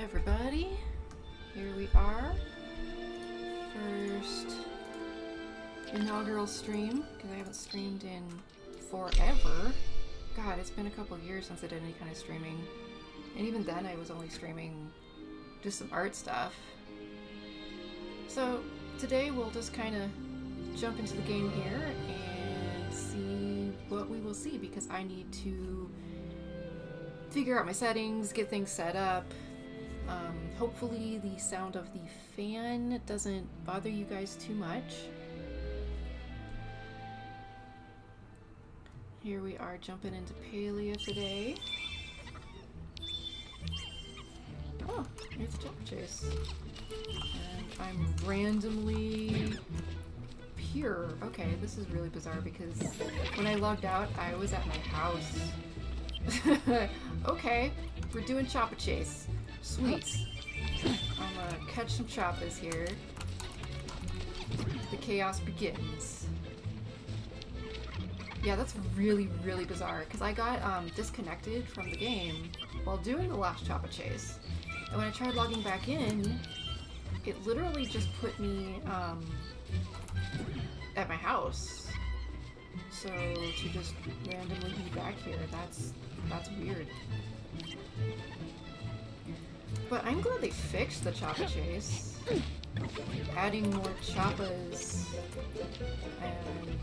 everybody. Here we are. First inaugural stream, because I haven't streamed in forever. God, it's been a couple years since I did any kind of streaming. And even then I was only streaming just some art stuff. So today we'll just kind of jump into the game here and see what we will see, because I need to figure out my settings, get things set up. Hopefully the sound of the fan doesn't bother you guys too much. Here we are jumping into Palia today. Oh, it's a jump chase. And I'm randomly pure. Okay, this is really bizarre because when I logged out, I was at my house. Okay, we're doing Choppa Chase. Sweet. I'm gonna catch some choppas here. The chaos begins. Yeah, that's really, really bizarre, because I got disconnected from the game while doing the last Choppa Chase. And when I tried logging back in, it literally just put me at my house. So to just randomly be back here, that's weird. But I'm glad they fixed the Choppa Chase, adding more Choppas and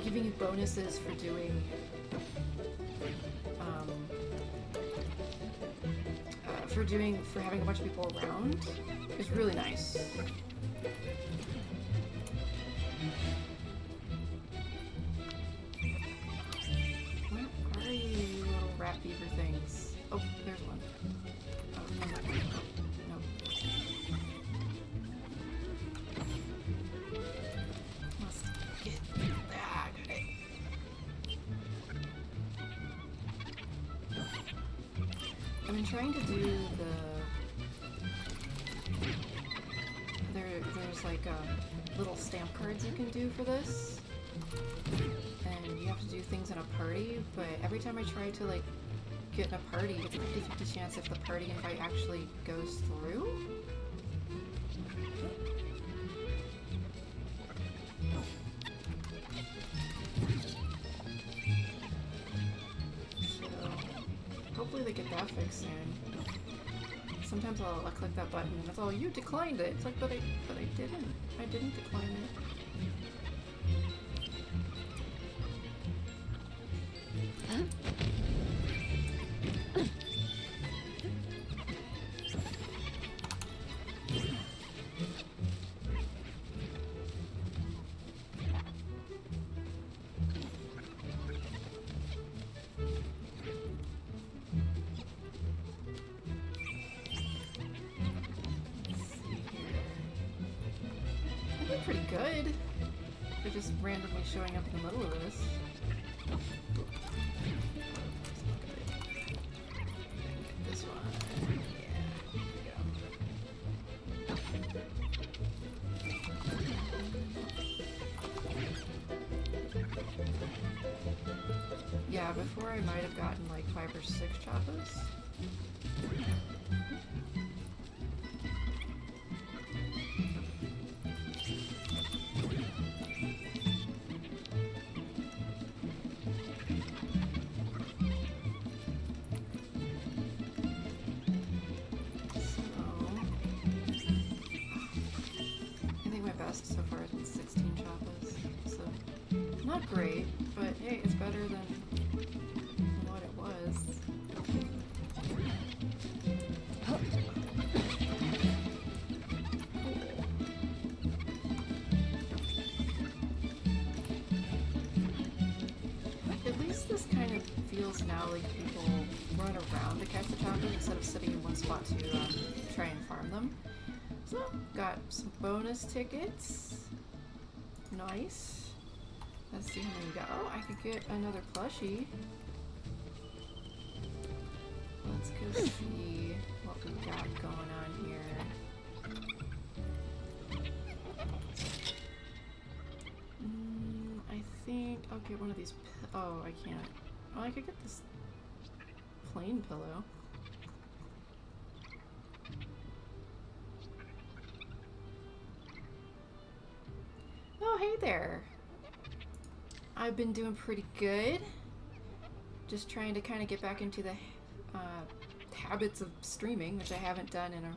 giving you bonuses for doing for having a bunch of people around is really nice. Where are you, little rat beaver things? Oh, there's one. Oh, no. Must get that. Okay. I've been trying to do there's like little stamp cards you can do for this, and you have to do things in a party, but every time I try to like get in a party, it's a 50-50 chance if the party invite actually goes through. So hopefully they get that fixed soon. Sometimes I'll click that button and it's all, you declined it. It's like, but I didn't. I didn't decline it. Pretty good. They're just randomly showing up in the middle of this. This one. Yeah, here we go. Yeah, before I might have gotten like 5 or 6 choppas. So far it's been 16 choppas, so not great, but hey, it's better than what it was. At least this kind of feels now like people run around to catch the choppas instead of sitting in one spot to try and farm them. So, got some bonus tickets. Nice. Let's see how many we got. Oh, I could get another plushie. Let's go see what we got going on here. I think I'll get one of these. Oh, I can't. Oh, I could get this plain pillow. hey there. I've been doing pretty good. Just trying to kind of get back into the habits of streaming, which I haven't done in a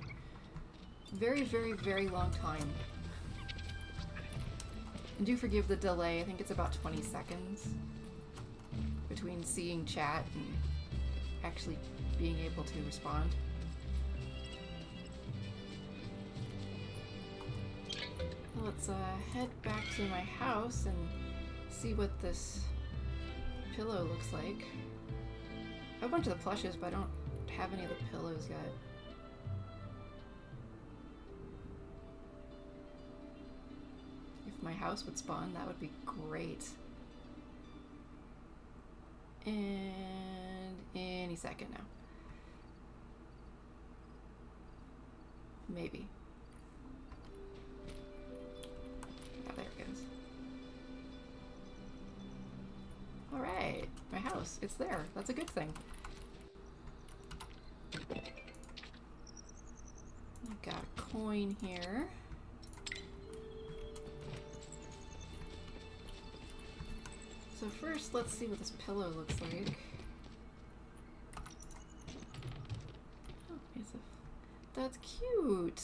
very, very, very long time. And do forgive the delay. I think it's about 20 seconds between seeing chat and actually being able to respond. Let's head back to my house and see what this pillow looks like. I have a bunch of the plushes, but I don't have any of the pillows yet. If my house would spawn, that would be great. And any second now. Maybe. Oh, there it goes. Alright, my house. It's there. That's a good thing. I've got a coin here. So first, let's see what this pillow looks like. Oh, that's cute.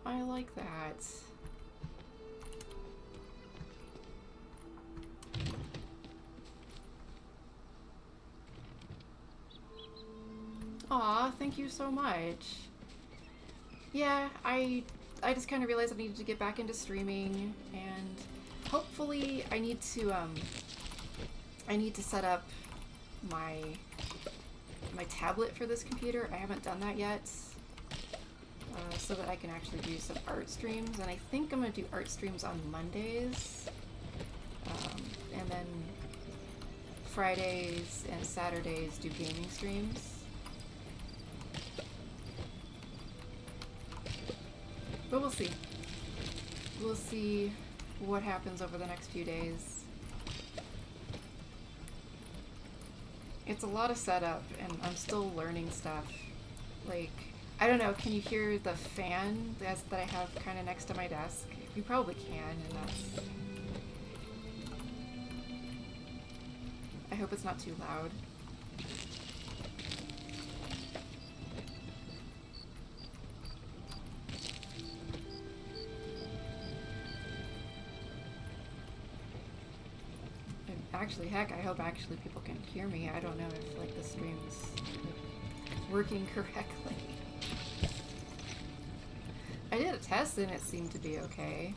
I like that. Aw, thank you so much. Yeah, I just kind of realized I needed to get back into streaming, and hopefully I need to set up my tablet for this computer. I haven't done that yet, so that I can actually do some art streams, and I think I'm gonna do art streams on Mondays, and then Fridays and Saturdays do gaming streams. But we'll see. We'll see what happens over the next few days. It's a lot of setup, and I'm still learning stuff. Like, I don't know, can you hear the fan that I have kind of next to my desk? You probably can, and that's... I hope it's not too loud. Actually, heck, I hope actually people can hear me. I don't know if, like, the stream's working correctly. I did a test and it seemed to be okay.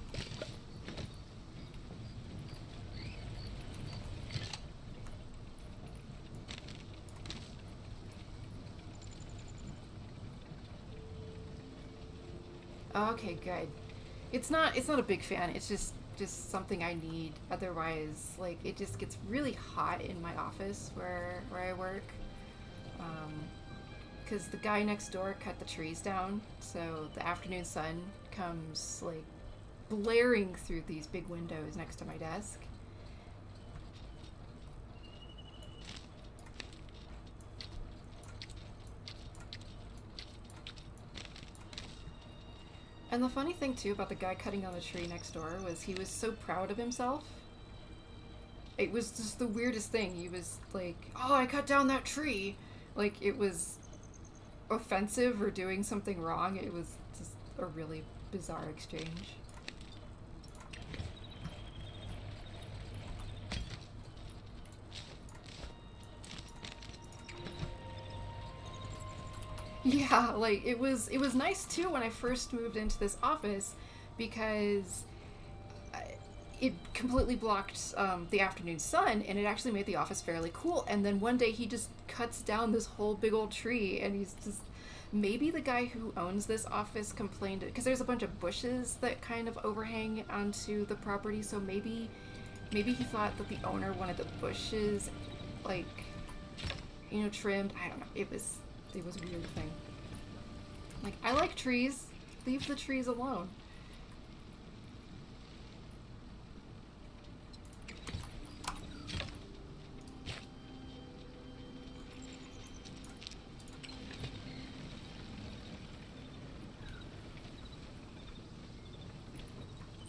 Okay, good. It's not a big fan. It's just something I need. Otherwise, like, it just gets really hot in my office where I work. Because the guy next door cut the trees down, so the afternoon sun comes, like, blaring through these big windows next to my desk. And the funny thing, too, about the guy cutting down the tree next door was he was so proud of himself. It was just the weirdest thing. He was like, oh, I cut down that tree. Like, it was offensive or doing something wrong. It was just a really bizarre exchange. Yeah, like, it was nice too when I first moved into this office, because it completely blocked the afternoon sun, and it actually made the office fairly cool. And then one day he just cuts down this whole big old tree, and he's just... Maybe the guy who owns this office complained, because there's a bunch of bushes that kind of overhang onto the property, so maybe he thought that the owner wanted the bushes, like, you know, trimmed. I don't know. It was a weird thing. Like, I like trees. Leave the trees alone.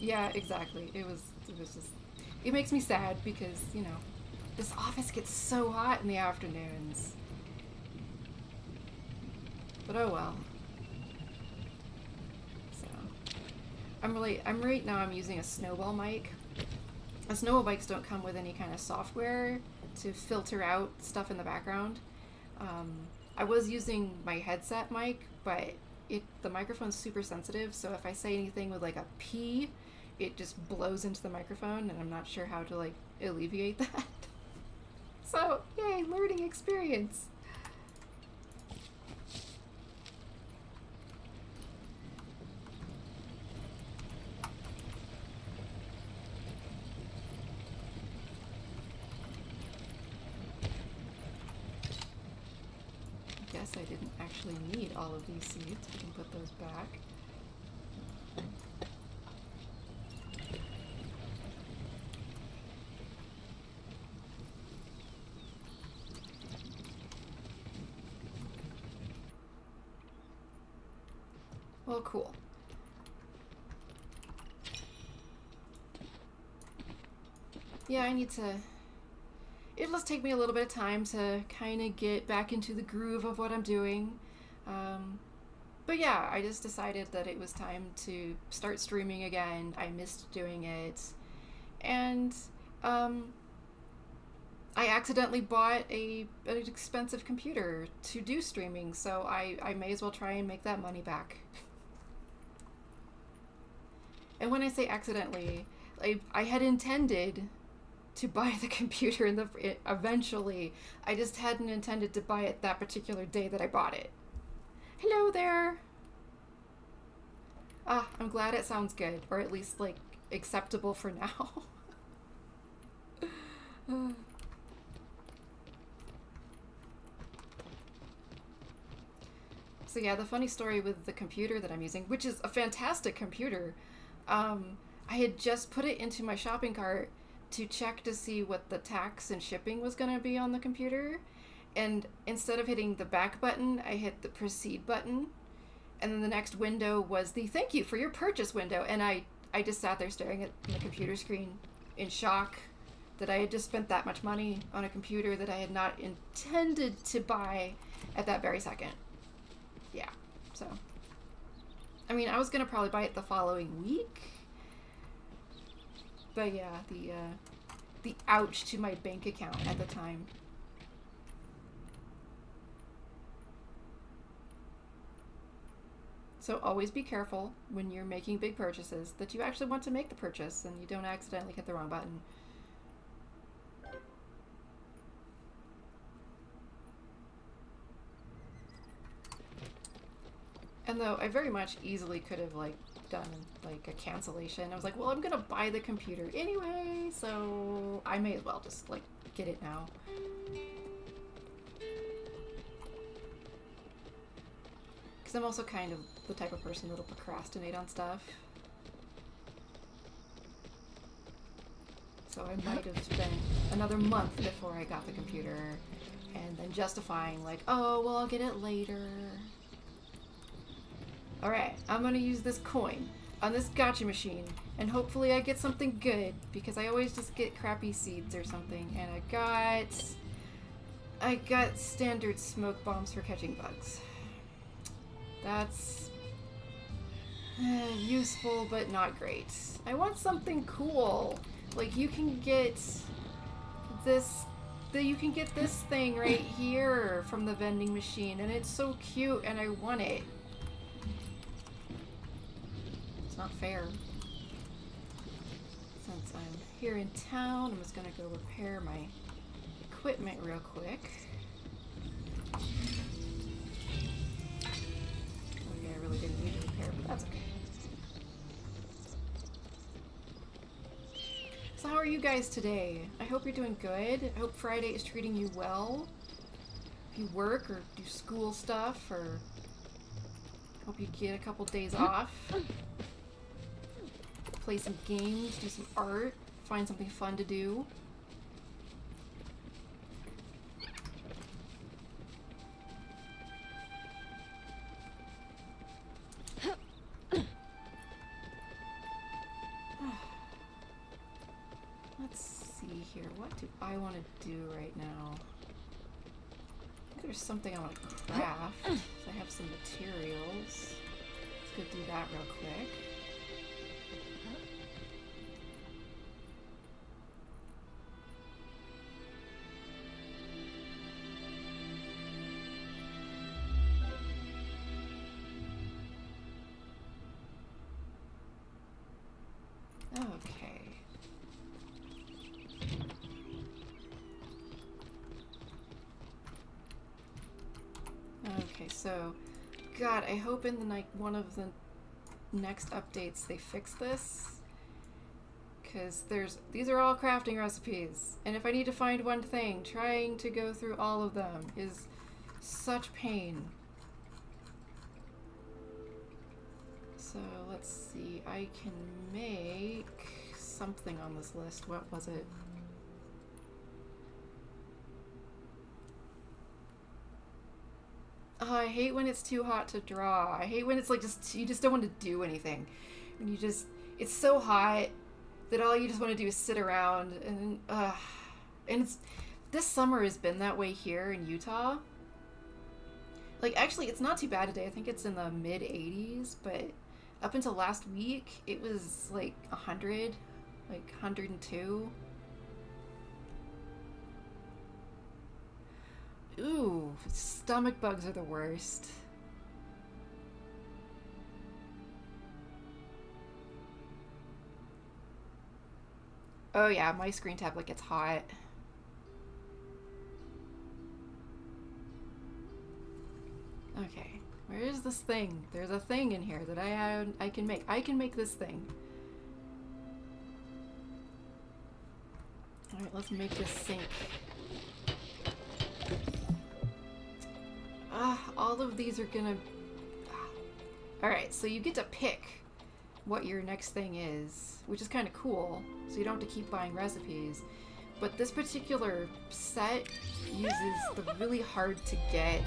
Yeah, exactly. It was just, it makes me sad because, you know, this office gets so hot in the afternoons. But oh well. So, I'm right now I'm using a snowball mic. Snowball mics don't come with any kind of software to filter out stuff in the background. Um, I was using my headset mic, but the microphone's super sensitive, so if I say anything with like a P, it just blows into the microphone, and I'm not sure how to like alleviate that. So, yay, learning experience. I guess I didn't actually need all of these seeds. We can put those back. Well, cool. Yeah, I need to... It'll just take me a little bit of time to kind of get back into the groove of what I'm doing. But yeah, I just decided that it was time to start streaming again. I missed doing it. And I accidentally bought an expensive computer to do streaming, so I may as well try and make that money back. And when I say accidentally, I had intended to buy the computer eventually. I just hadn't intended to buy it that particular day that I bought it. Hello there! Ah, I'm glad it sounds good, or at least, like, acceptable for now. So yeah, the funny story with the computer that I'm using, which is a fantastic computer, I had just put it into my shopping cart to check to see what the tax and shipping was going to be on the computer. And instead of hitting the back button, I hit the proceed button. And then the next window was the thank you for your purchase window. And I just sat there staring at the computer screen in shock that I had just spent that much money on a computer that I had not intended to buy at that very second. Yeah, so. I mean, I was going to probably buy it the following week. But yeah, the ouch to my bank account at the time. So always be careful when you're making big purchases that you actually want to make the purchase and you don't accidentally hit the wrong button. And though I very much easily could have like done like a cancellation, I was like, well, I'm gonna buy the computer anyway, so I may as well just like get it now. Because I'm also kind of the type of person that'll procrastinate on stuff. So I might have spent another month before I got the computer and then justifying like, oh, well, I'll get it later. Alright, I'm gonna use this coin on this gacha machine and hopefully I get something good because I always just get crappy seeds or something. And I got standard smoke bombs for catching bugs. That's useful but not great. I want something cool. Like you can get this thing right here from the vending machine and it's so cute and I want it. It's not fair. Since I'm here in town, I'm just gonna go repair my equipment real quick. Okay, I really didn't need to repair, but that's okay. So how are you guys today? I hope you're doing good. I hope Friday is treating you well. If you work or do school stuff, or hope you get a couple days off. Play some games, do some art, find something fun to do. see here. What do I want to do right now? I think there's something I want to craft. So I have some materials. Let's go do that real quick. Okay. Okay, so, God, I hope in the one of the next updates they fix this, because these are all crafting recipes, and if I need to find one thing, trying to go through all of them is such pain. So let's see, I can make something on this list. What was it? Oh, I hate when it's too hot to draw. I hate when it's like you just don't want to do anything. When it's so hot that all you just want to do is sit around and this summer has been that way here in Utah. Like, actually, it's not too bad today. I think it's in the mid 80s, but up until last week, it was like 100, like 102. Ooh, stomach bugs are the worst. Oh yeah, my screen tablet gets hot. Okay, where is this thing? There's a thing in here that I can make. I can make this thing. Alright, let's make this sink. All of these are gonna... Alright, so you get to pick what your next thing is, which is kind of cool, so you don't have to keep buying recipes. But this particular set uses the really hard to get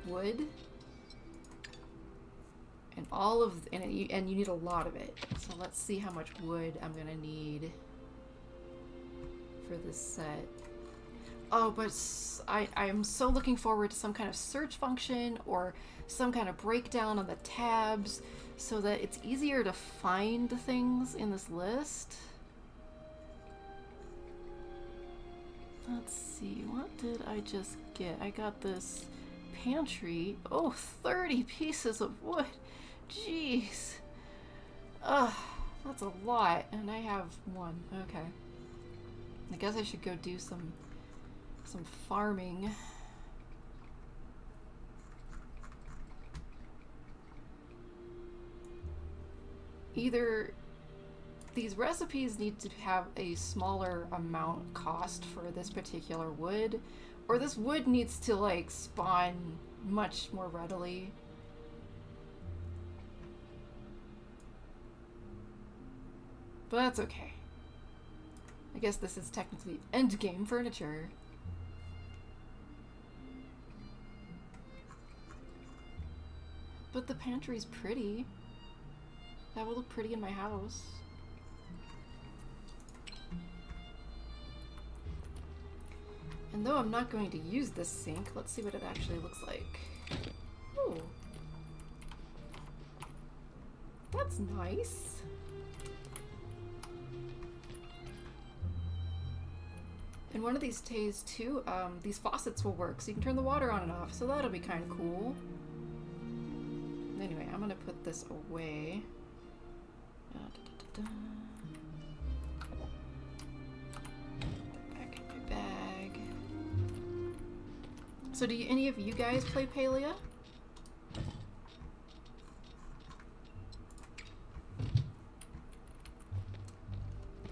wood, and you need a lot of it. So let's see how much wood I'm gonna need for this set. Oh, but I'm so looking forward to some kind of search function or some kind of breakdown on the tabs so that it's easier to find things in this list. Let's see, what did I just get? I got this pantry. Oh, 30 pieces of wood. Jeez. Ugh, that's a lot, and I have one. Okay. I guess I should go do some farming. Either these recipes need to have a smaller amount cost for this particular wood, or this wood needs to like spawn much more readily. But that's okay. I guess this is technically endgame furniture. But the pantry's pretty. That will look pretty in my house. And though I'm not going to use this sink, let's see what it actually looks like. Ooh. That's nice. And one of these days too, these faucets will work, so you can turn the water on and off, so that'll be kind of cool. Anyway, I'm gonna put this away. Back in my bag. So do any of you guys play Palia?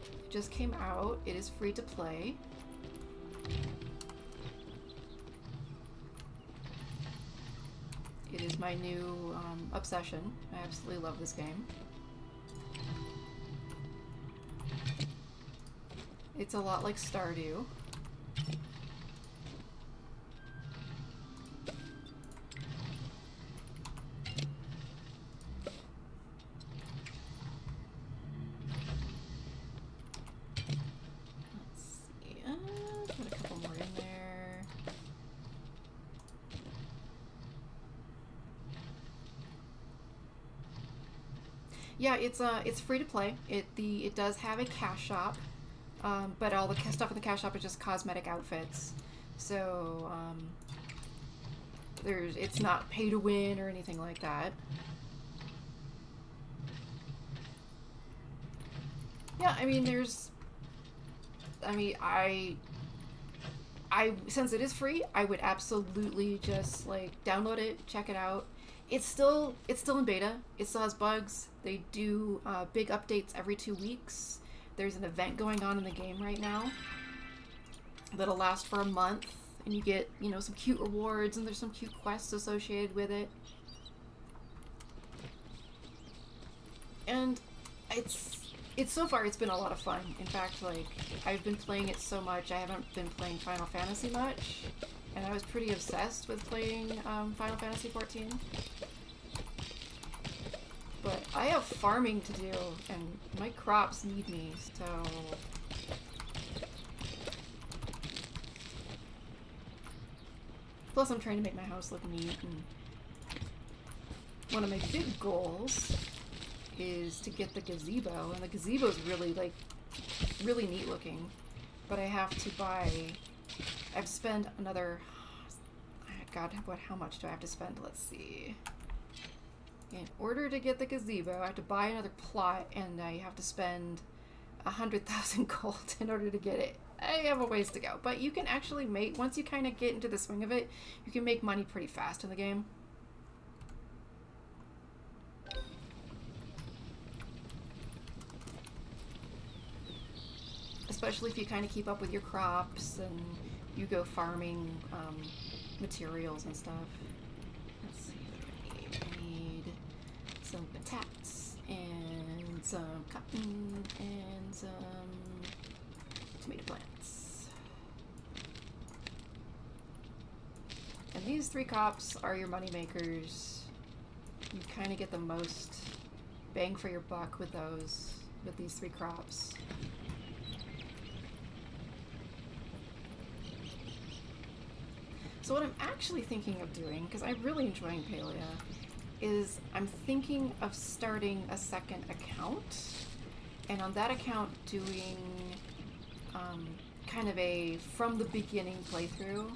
It just came out. It is free to play. It is my new obsession. I absolutely love this game. It's a lot like Stardew. Yeah, it's free to play. It does have a cash shop, but all the stuff in the cash shop is just cosmetic outfits. So it's not pay to win or anything like that. Yeah, I mean I since it is free, I would absolutely just like download it, check it out. It's still in beta. It still has bugs. They do big updates every 2 weeks. There's an event going on in the game right now that'll last for a month, and you get some cute rewards, and there's some cute quests associated with it. And it's so far it's been a lot of fun. In fact, like I've been playing it so much, I haven't been playing Final Fantasy much. And I was pretty obsessed with playing Final Fantasy 14. But I have farming to do, and my crops need me, so... Plus I'm trying to make my house look neat, and one of my big goals is to get the gazebo, and the gazebo's really, like, really neat looking. But I have to spend another... God, how much do I have to spend? Let's see. In order to get the gazebo, I have to buy another plot, and I have to spend 100,000 gold in order to get it. I have a ways to go, but you can actually make, once you kind of get into the swing of it, you can make money pretty fast in the game. Especially if you kind of keep up with your crops and you go farming materials and stuff. Let's see what I need. I need some patatas and some cotton and some tomato plants. And these 3 crops are your money makers. You kind of get the most bang for your buck with these 3 crops. So what I'm actually thinking of doing, because I'm really enjoying Palia, is I'm thinking of starting a second account, and on that account doing kind of a from the beginning playthrough,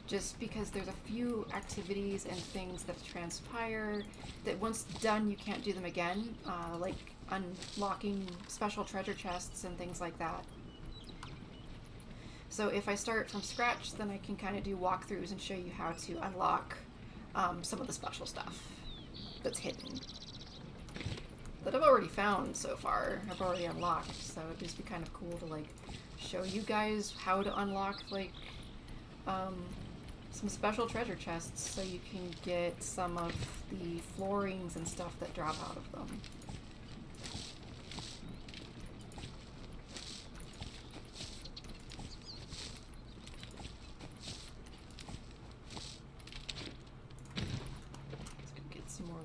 just because there's a few activities and things that transpire that once done you can't do them again, like unlocking special treasure chests and things like that. So if I start from scratch, then I can kind of do walkthroughs and show you how to unlock some of the special stuff that's hidden. That I've already found so far, I've already unlocked, so it'd just be kind of cool to like show you guys how to unlock like some special treasure chests so you can get some of the floorings and stuff that drop out of them.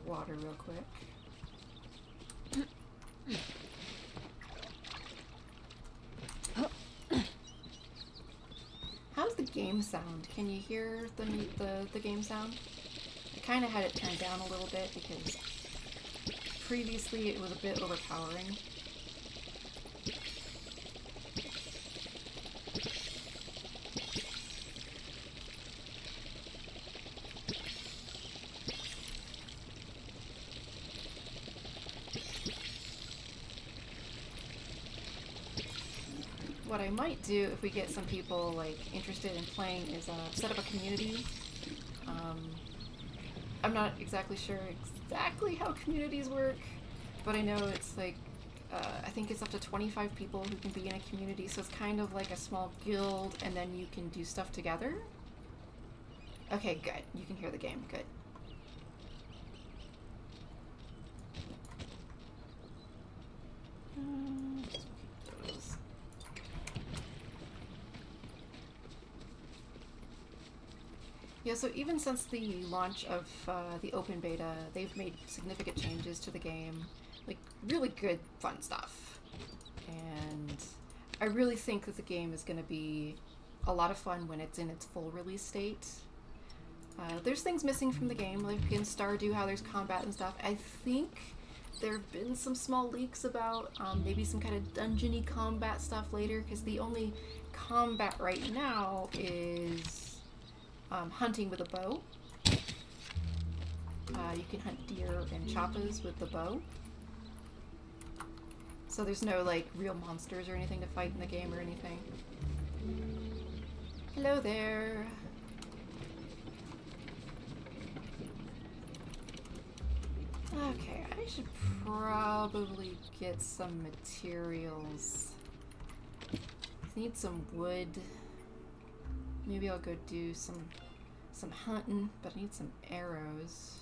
Water real quick. How's the game sound? Can you hear the game sound? I kind of had it turned down a little bit because previously it was a bit overpowering. What I might do if we get some people like interested in playing is set up a community. I'm not exactly sure exactly how communities work, but I know it's like I think it's up to 25 people who can be in a community, so it's kind of like a small guild, and then you can do stuff together. Okay, good. You can hear the game. Good. Yeah, so even since the launch of the open beta, they've made significant changes to the game. Like, really good, fun stuff. And I really think that the game is going to be a lot of fun when it's in its full release state. There's things missing from the game, like in Stardew, how there's combat and stuff. I think there have been some small leaks about maybe some kind of dungeony combat stuff later, because the only combat right now is hunting with a bow. You can hunt deer and chappas with the bow. So there's no, like, real monsters or anything to fight in the game or anything. Hello there. Okay, I should probably get some materials. I need some wood. Maybe I'll go do some hunting, but I need some arrows.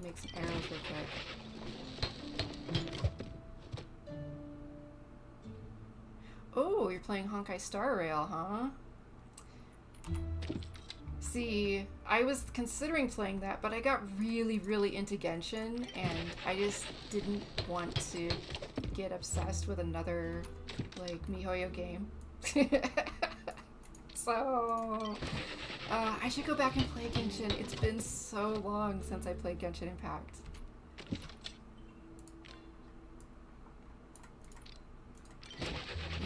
Make some arrows real quick. Oh, you're playing Honkai Star Rail, huh? See, I was considering playing that, but I got really, really into Genshin, and I just didn't want to get obsessed with another, like, MiHoYo game. So, I should go back and play Genshin. It's been so long since I played Genshin Impact.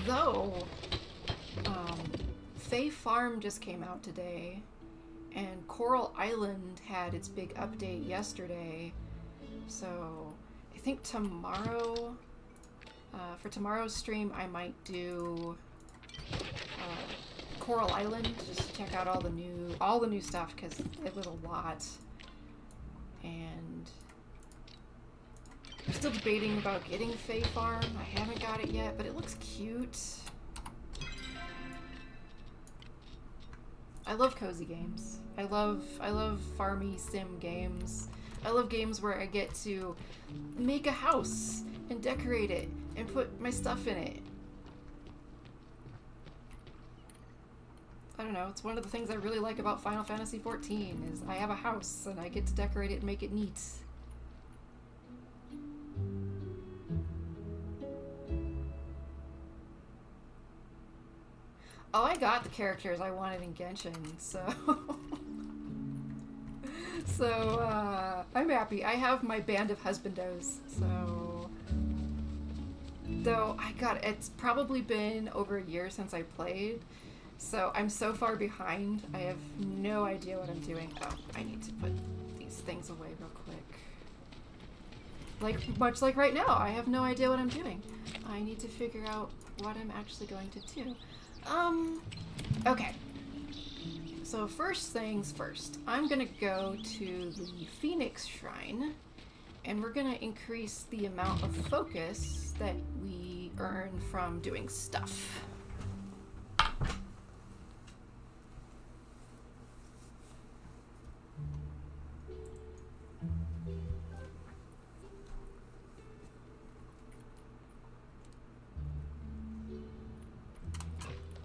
Though, Fae Farm just came out today, and Coral Island had its big update yesterday, so I think tomorrow, for tomorrow's stream, I might do Coral Island, just to check out all the new stuff, because it was a lot, and I'm still debating about getting Fae Farm. I haven't got it yet, but it looks cute. I love cozy games. I love farmy sim games. I love games where I get to make a house and decorate it and put my stuff in it. I don't know, it's one of the things I really like about Final Fantasy XIV is I have a house and I get to decorate it and make it neat. Oh, I got the characters I wanted in Genshin, so... I'm happy. I have my band of husbandos, so... Though, it's probably been over a year since I played, so I'm so far behind, I have no idea what I'm doing. Oh, I need to put these things away real quick. Much like right now, I have no idea what I'm doing. I need to figure out what I'm actually going to do. Okay. So first things first, I'm gonna go to the Phoenix Shrine, and we're gonna increase the amount of focus that we earn from doing stuff.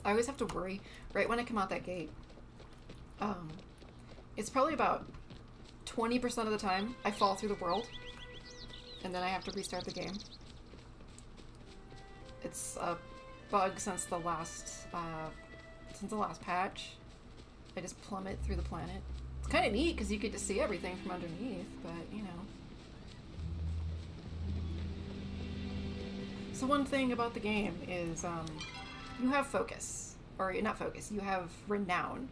I always have to worry right when I come out that gate. It's probably about 20% of the time I fall through the world, and then I have to restart the game. It's a bug since the last patch. I just plummet through the planet. It's kind of neat because you get to see everything from underneath, but you know. So one thing about the game is you have focus, or not focus, you have renown.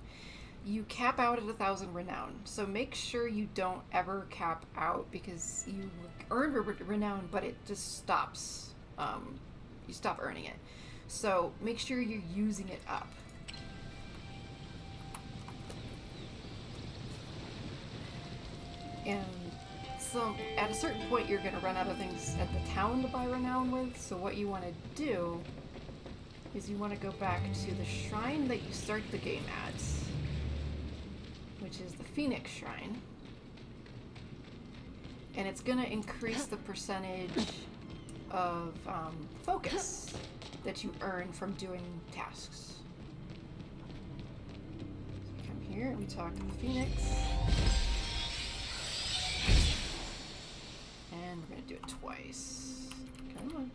You cap out at 1,000 renown, so make sure you don't ever cap out because you earn renown, but it just stops. You stop earning it. So make sure you're using it up. And so at a certain point you're going to run out of things at the town to buy renown with, so what you want to do is you want to go back to the shrine that you start the game at, which is the Phoenix Shrine. And it's going to increase the percentage of focus that you earn from doing tasks. So come here and we talk to the Phoenix. And we're going to do it twice. Come on.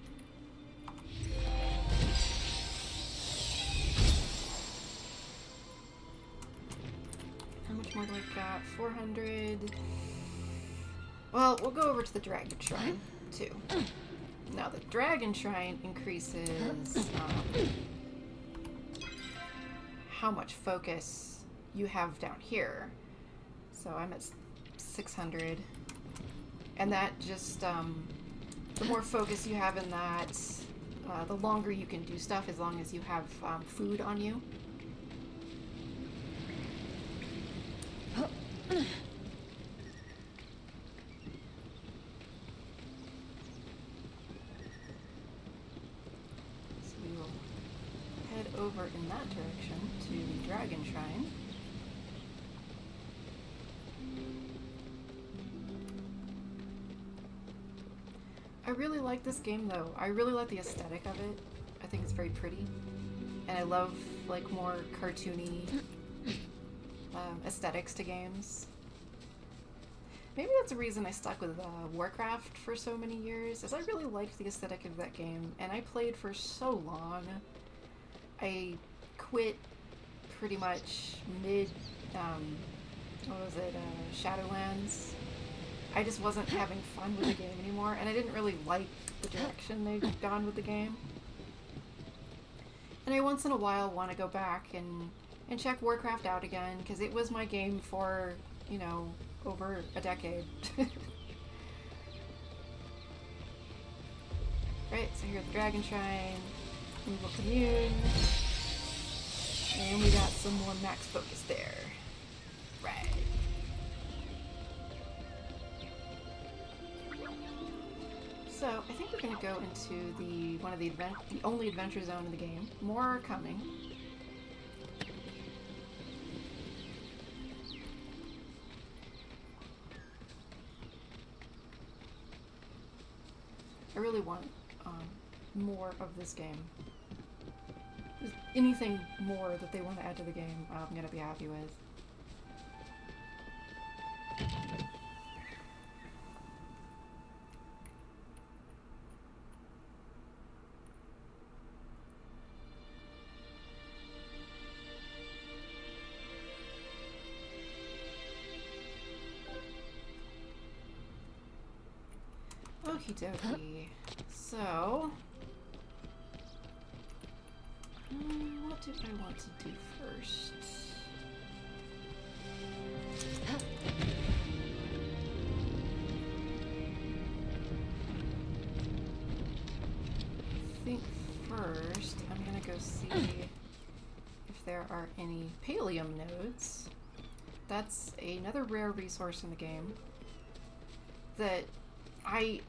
How much more do I got? 400. Well, we'll go over to the Dragon Shrine, too. Now, the Dragon Shrine increases how much focus you have down here. So I'm at 600. And that just, the more focus you have in that, the longer you can do stuff as long as you have food on you. Over in that direction to the Dragon Shrine. I really like this game though. I really like the aesthetic of it. I think it's very pretty. And I love like more cartoony aesthetics to games. Maybe that's the reason I stuck with Warcraft for so many years, is I really liked the aesthetic of that game, and I played for so long. I quit pretty much mid, what was it, Shadowlands. I just wasn't having fun with the game anymore, and I didn't really like the direction they'd gone with the game. And I once in a while want to go back and check Warcraft out again, because it was my game for, you know, over a decade. Right, so here's the Dragon Shrine. We will commune, and we got some more max focus there. Right. So I think we're gonna go into the the only adventure zone in the game. More are coming. I really want more of this game. Anything more that they want to add to the game, I'm gonna be happy with. Okie dokie. So, what did I want to do first? I think first I'm gonna go see if there are any Palium nodes. That's another rare resource in the game that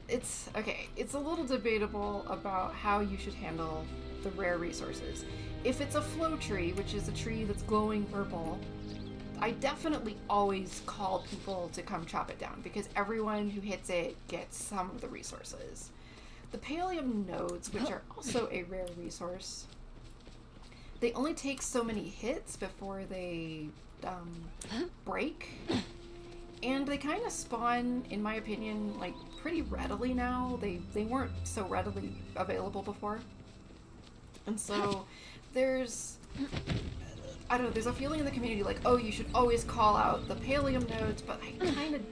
it's a little debatable about how you should handle the rare resources. If it's a flow tree, which is a tree that's glowing purple, I definitely always call people to come chop it down, because everyone who hits it gets some of the resources. The Palium nodes, which are also a rare resource, they only take so many hits before they break. And they kind of spawn, in my opinion, like pretty readily now. They weren't so readily available before. And so there's, I don't know, there's a feeling in the community like, oh, you should always call out the Palium nodes, but I kind of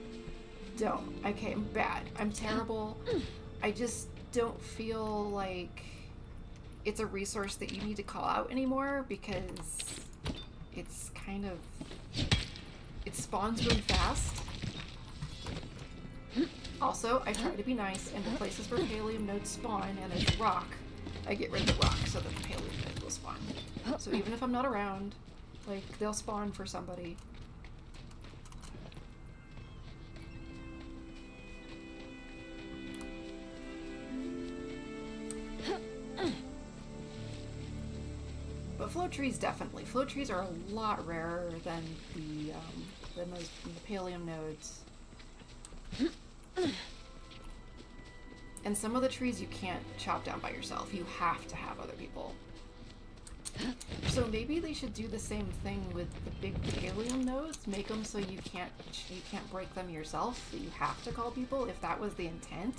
don't. Okay, I'm bad. I'm terrible. I just don't feel like it's a resource that you need to call out anymore, because it's kind of, it spawns really fast. Also, I try to be nice, and the places where Palium nodes spawn and there's rock, I get rid of the rock so that the Palium nodes will spawn. So even if I'm not around, like, they'll spawn for somebody. But flow trees, definitely. Flow trees are a lot rarer than the Palium nodes. And some of the trees you can't chop down by yourself. You have to have other people. So maybe they should do the same thing with the big Palium nodes. Make them so you can't break them yourself. You have to call people if that was the intent.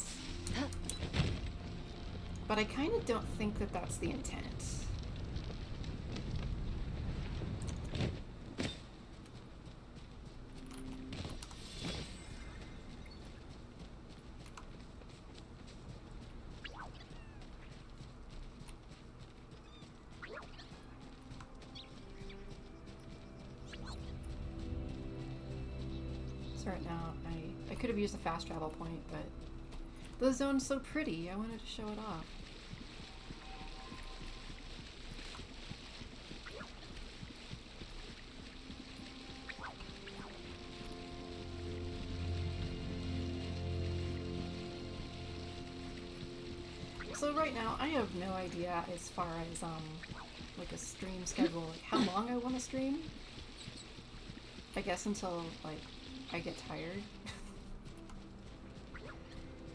But I kind of don't think that that's the intent. right now. I could have used a fast travel point, but the zone's so pretty. I wanted to show it off. So right now, I have no idea as far as like a stream schedule, like how long I want to stream. I guess until like I get tired.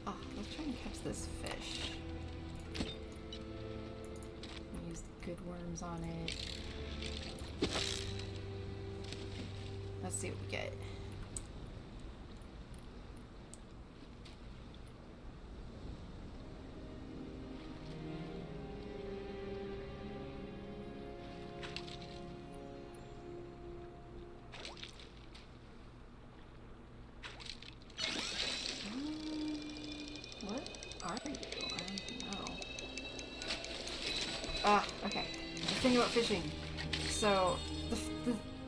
Ah, let's try and catch this fish. Use the good worms on it. Let's see what we get. Okay. The thing about fishing. So,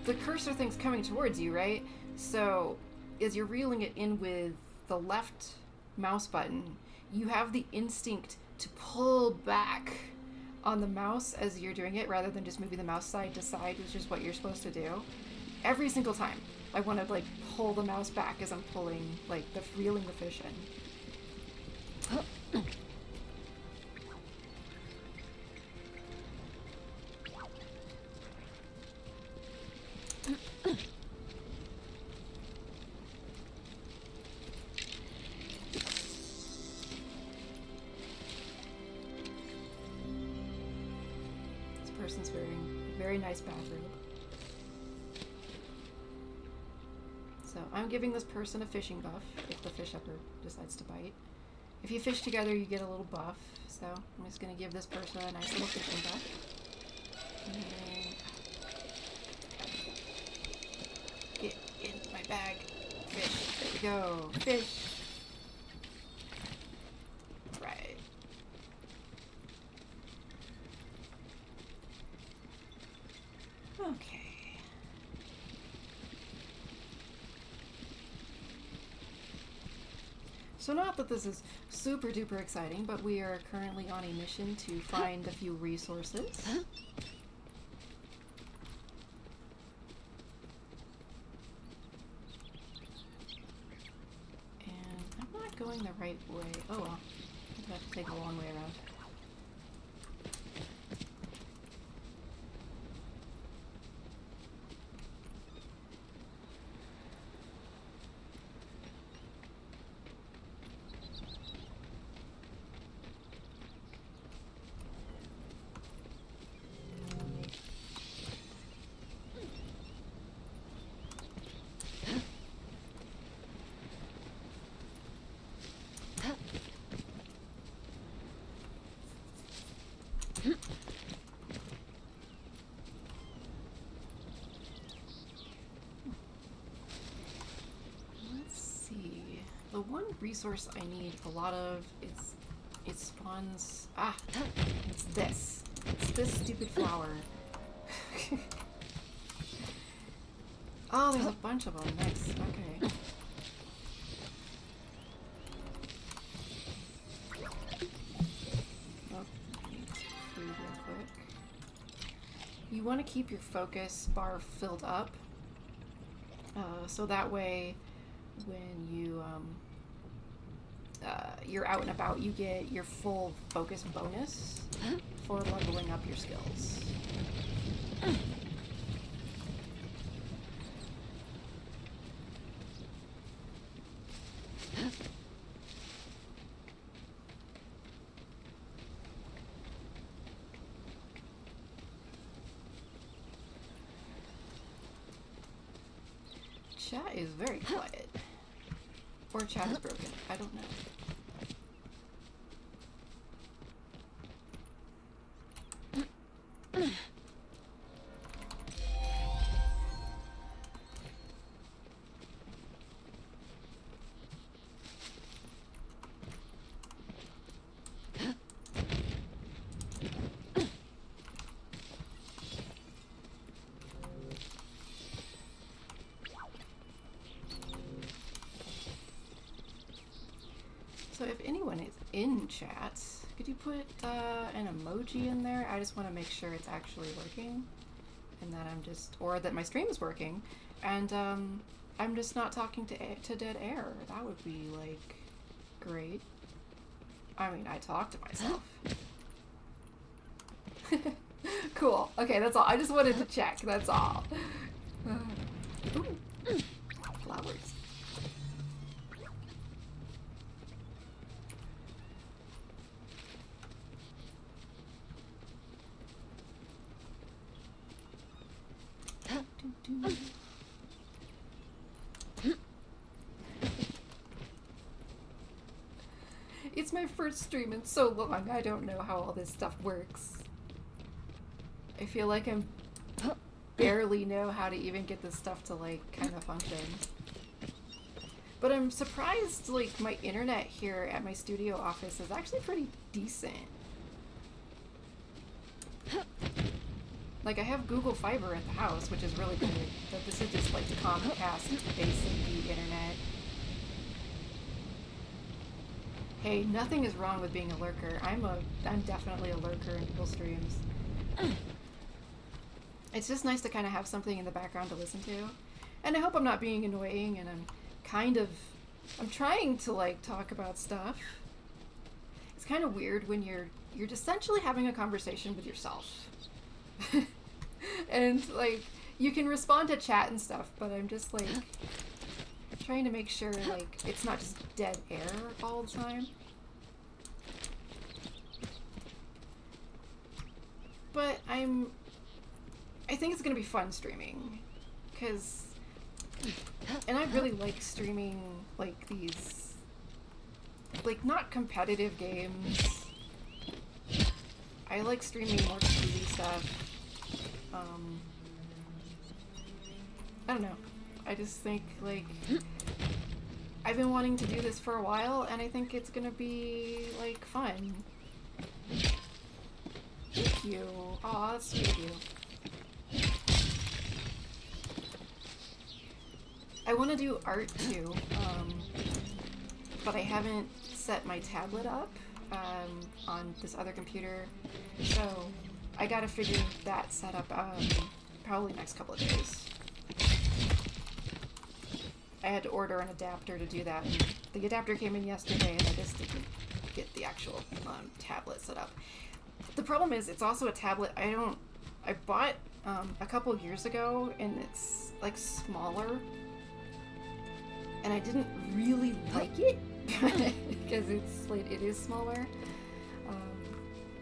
the cursor thing's coming towards you, right? So, as you're reeling it in with the left mouse button, you have the instinct to pull back on the mouse as you're doing it, rather than just moving the mouse side to side, which is what you're supposed to do. Every single time, I want to, like, pull the mouse back as I'm pulling, like, reeling the fish in. Person's wearing a very nice bathrobe. So I'm giving this person a fishing buff if the fish ever decides to bite. If you fish together, you get a little buff. So I'm just going to give this person a nice little fishing buff. And get in my bag. Fish. There we go. Fish. Right. Okay. So not that this is super duper exciting, but we are currently on a mission to find a few resources. And I'm not going the right way. Oh well. I'm gonna have to take a long way around. The one resource I need a lot of is it spawns. It's this. It's this stupid flower. Oh, there's a bunch of them. Nice. Okay. Oh, food real quick. You want to keep your focus bar filled up, so that way, when you're out and about, you get your full focus bonus for leveling up your skills. Chat is very quiet. Or chat is broken. I don't know. in chat. Could you put an emoji in there? I just want to make sure it's actually working, and that I'm just, or that my stream is working, and I'm just not talking to dead air. That would be like great. I mean, I talk to myself. Cool. Okay, that's all. I just wanted to check. That's all. Ooh. Flowers. It's my first stream in so long, I don't know how all this stuff works. I feel like I'm barely know how to even get this stuff to like kind of function. But I'm surprised like my internet here at my studio office is actually pretty decent. Like I have Google Fiber at the house, which is really good, but this is just like Comcast basic internet. Hey, nothing is wrong with being a lurker. I'm definitely a lurker in people's streams. It's just nice to kind of have something in the background to listen to. And I hope I'm not being annoying, and I'm trying to like talk about stuff. It's kind of weird when you're essentially having a conversation with yourself. And like you can respond to chat and stuff, but I'm just like trying to make sure like it's not just dead air all the time. But I think it's gonna be fun streaming, and I really like streaming like these like not competitive games. I like streaming more TV stuff. I don't know. I just think like I've been wanting to do this for a while, and I think it's gonna be like fun. Thank you. Aw, that's sweet of you. I want to do art too, but I haven't set my tablet up on this other computer, so I gotta figure that setup probably next couple of days. I had to order an adapter to do that, and the adapter came in yesterday, and I just didn't get the actual tablet set up. The problem is, it's also a tablet I bought a couple years ago, and it's like smaller, and I didn't really like it because it is smaller.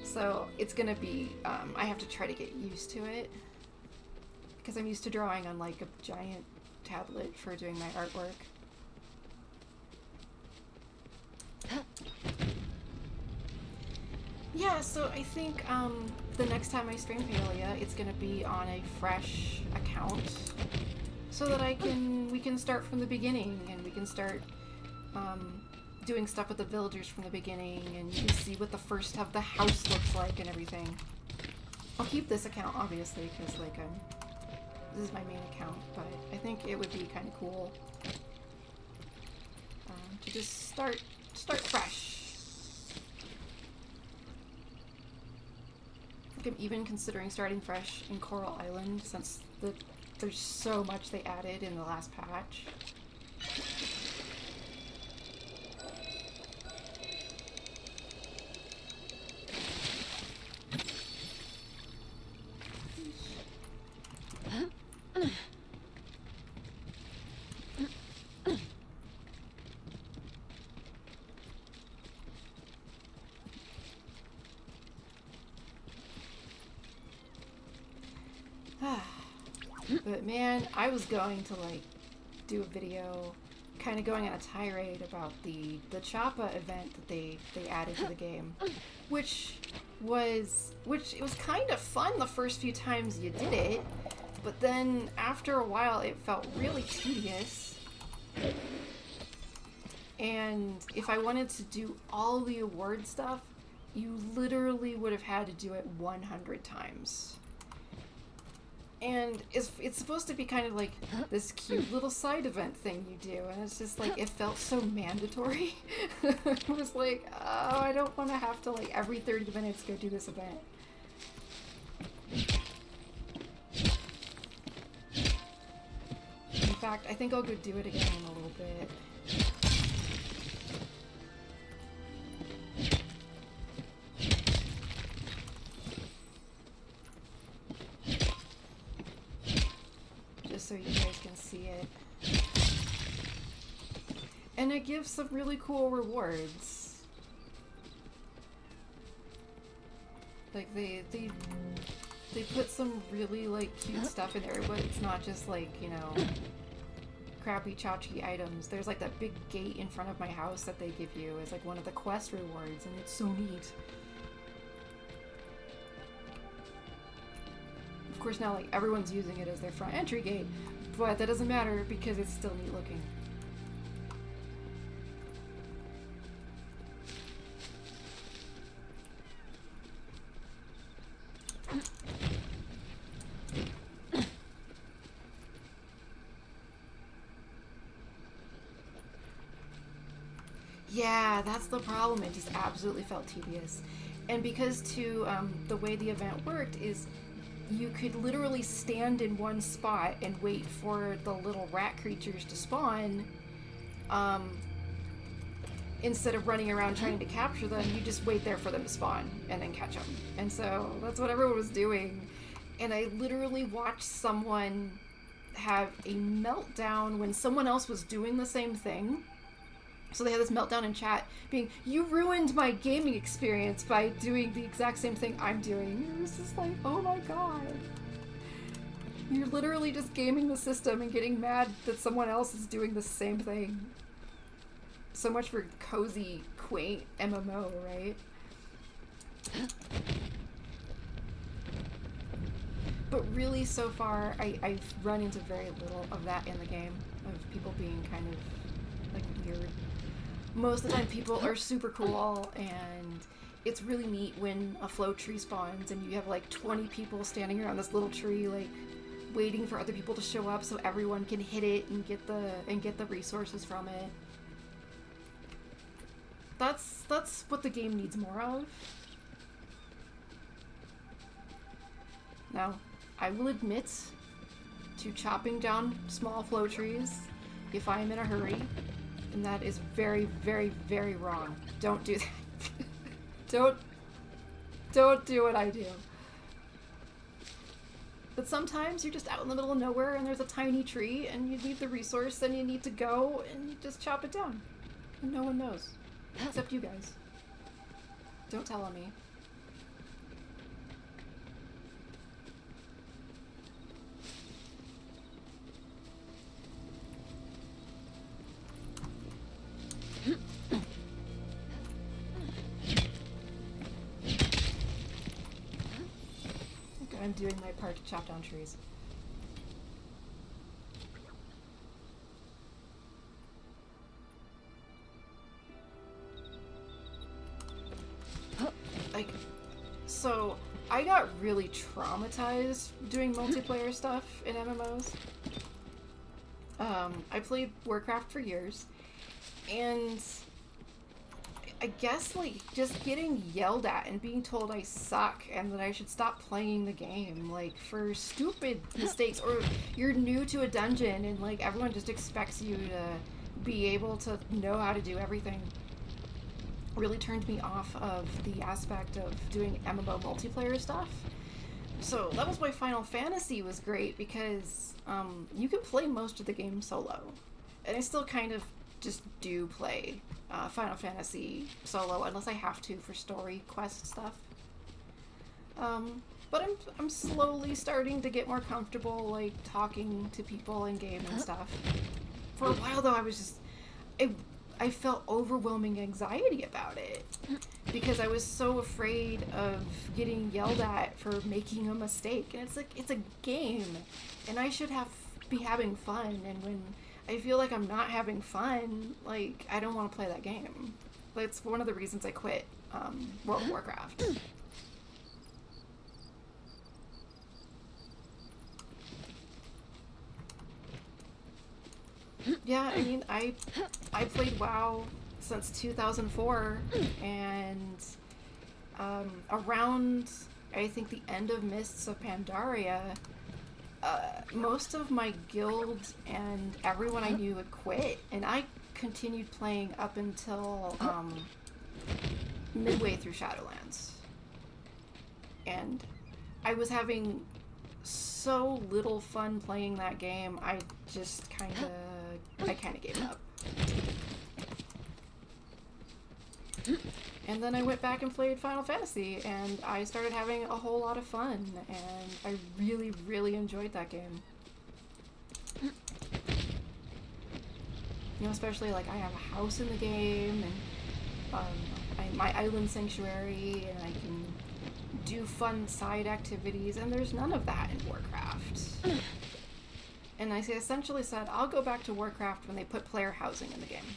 So it's gonna be I have to try to get used to it because I'm used to drawing on like a giant tablet for doing my artwork. Yeah, so I think the next time I stream Palia, it's gonna be on a fresh account, so that we can start from the beginning, and we can start doing stuff with the villagers from the beginning, and you can see what the first of the house looks like and everything. I'll keep this account obviously because like this is my main account, but I think it would be kind of cool to just start fresh. I'm even considering starting fresh in Coral Island since there's so much they added in the last patch. But man, I was going to like do a video kind of going on a tirade about the Choppa event that they added to the game, which it was kind of fun the first few times you did it, but then after a while it felt really tedious. And if I wanted to do all the award stuff, you literally would have had to do it 100 times. And it's supposed to be kind of like this cute little side event thing you do, and it's just like, it felt so mandatory. It was like, oh, I don't want to have to, like, every 30 minutes go do this event. In fact, I think I'll go do it again in a little bit. Just so you guys can see it. And it gives some really cool rewards. Like they put some really, like, cute stuff in there, but it's not just, like, you know, crappy tchotchke items. There's, like, that big gate in front of my house that they give you as, like, one of the quest rewards, and it's so neat. Of course now, like, everyone's using it as their front entry gate, but that doesn't matter because it's still neat looking. Yeah, that's the problem. It just absolutely felt tedious. And because the way the event worked is you could literally stand in one spot and wait for the little rat creatures to spawn. Instead of running around trying to capture them, you just wait there for them to spawn and then catch them. And so that's what everyone was doing. And I literally watched someone have a meltdown when someone else was doing the same thing. So they had this meltdown in chat being, you ruined my gaming experience by doing the exact same thing I'm doing. It was just like, oh my god. You're literally just gaming the system and getting mad that someone else is doing the same thing. So much for cozy, quaint MMO, right? But really, so far, I've run into very little of that in the game, of people being kind of, like, weird. Most of the time people are super cool, and it's really neat when a flow tree spawns and you have like 20 people standing around this little tree, like waiting for other people to show up so everyone can hit it and get the resources from it. That's what the game needs more of. Now, I will admit to chopping down small flow trees if I am in a hurry. And that is very, very, very wrong. Don't do that. Don't do what I do. But sometimes you're just out in the middle of nowhere and there's a tiny tree and you need the resource and you need to go and you just chop it down. And no one knows. Except you guys. Don't tell on me. I'm doing my part to chop down trees. Like, so I got really traumatized doing multiplayer stuff in MMOs. I played Warcraft for years, and I guess, like, just getting yelled at and being told I suck and that I should stop playing the game, like, for stupid mistakes, or you're new to a dungeon and, like, everyone just expects you to be able to know how to do everything, really turned me off of the aspect of doing MMO multiplayer stuff. So that was why Final Fantasy was great, because you can play most of the game solo. And I still kind of just do play Final Fantasy solo unless I have to for story quest stuff. But I'm slowly starting to get more comfortable, like, talking to people in game and stuff. For a while though, I was just I felt overwhelming anxiety about it because I was so afraid of getting yelled at for making a mistake. And it's like, it's a game and I should be having fun, and when I feel like I'm not having fun, like, I don't want to play that game. That's one of the reasons I quit World of Warcraft. Yeah, I mean, I played WoW since 2004, and around, I think, the end of Mists of Pandaria, most of my guild and everyone I knew had quit, and I continued playing up until midway through Shadowlands. And I was having so little fun playing that game, I just kind of gave up. And then I went back and played Final Fantasy, and I started having a whole lot of fun, and I really, really enjoyed that game. You know, especially, like, I have a house in the game, and my island sanctuary, and I can do fun side activities, and there's none of that in Warcraft. And I essentially said, I'll go back to Warcraft when they put player housing in the game.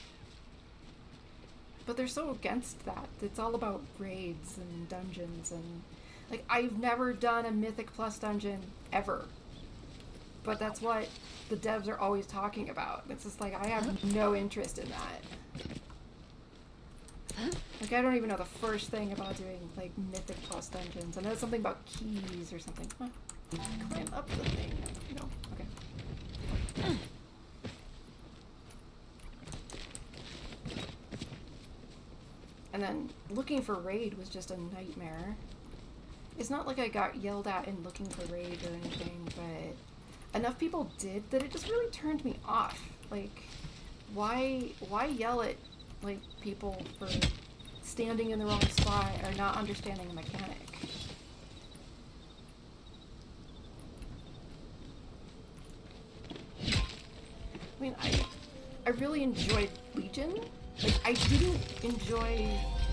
But they're so against that. It's all about raids and dungeons, and like, I've never done a Mythic Plus dungeon ever. But that's what the devs are always talking about. It's just like, I have no interest in that. Like, I don't even know the first thing about doing, like, Mythic Plus dungeons. I know something about keys or something. Huh. Climb up the thing. No. Okay. And then looking for raid was just a nightmare. It's not like I got yelled at in looking for raid or anything, but enough people did that it just really turned me off. Like, why yell at, like, people for standing in the wrong spot or not understanding a mechanic? I mean, I really enjoyed Legion. Like, I didn't enjoy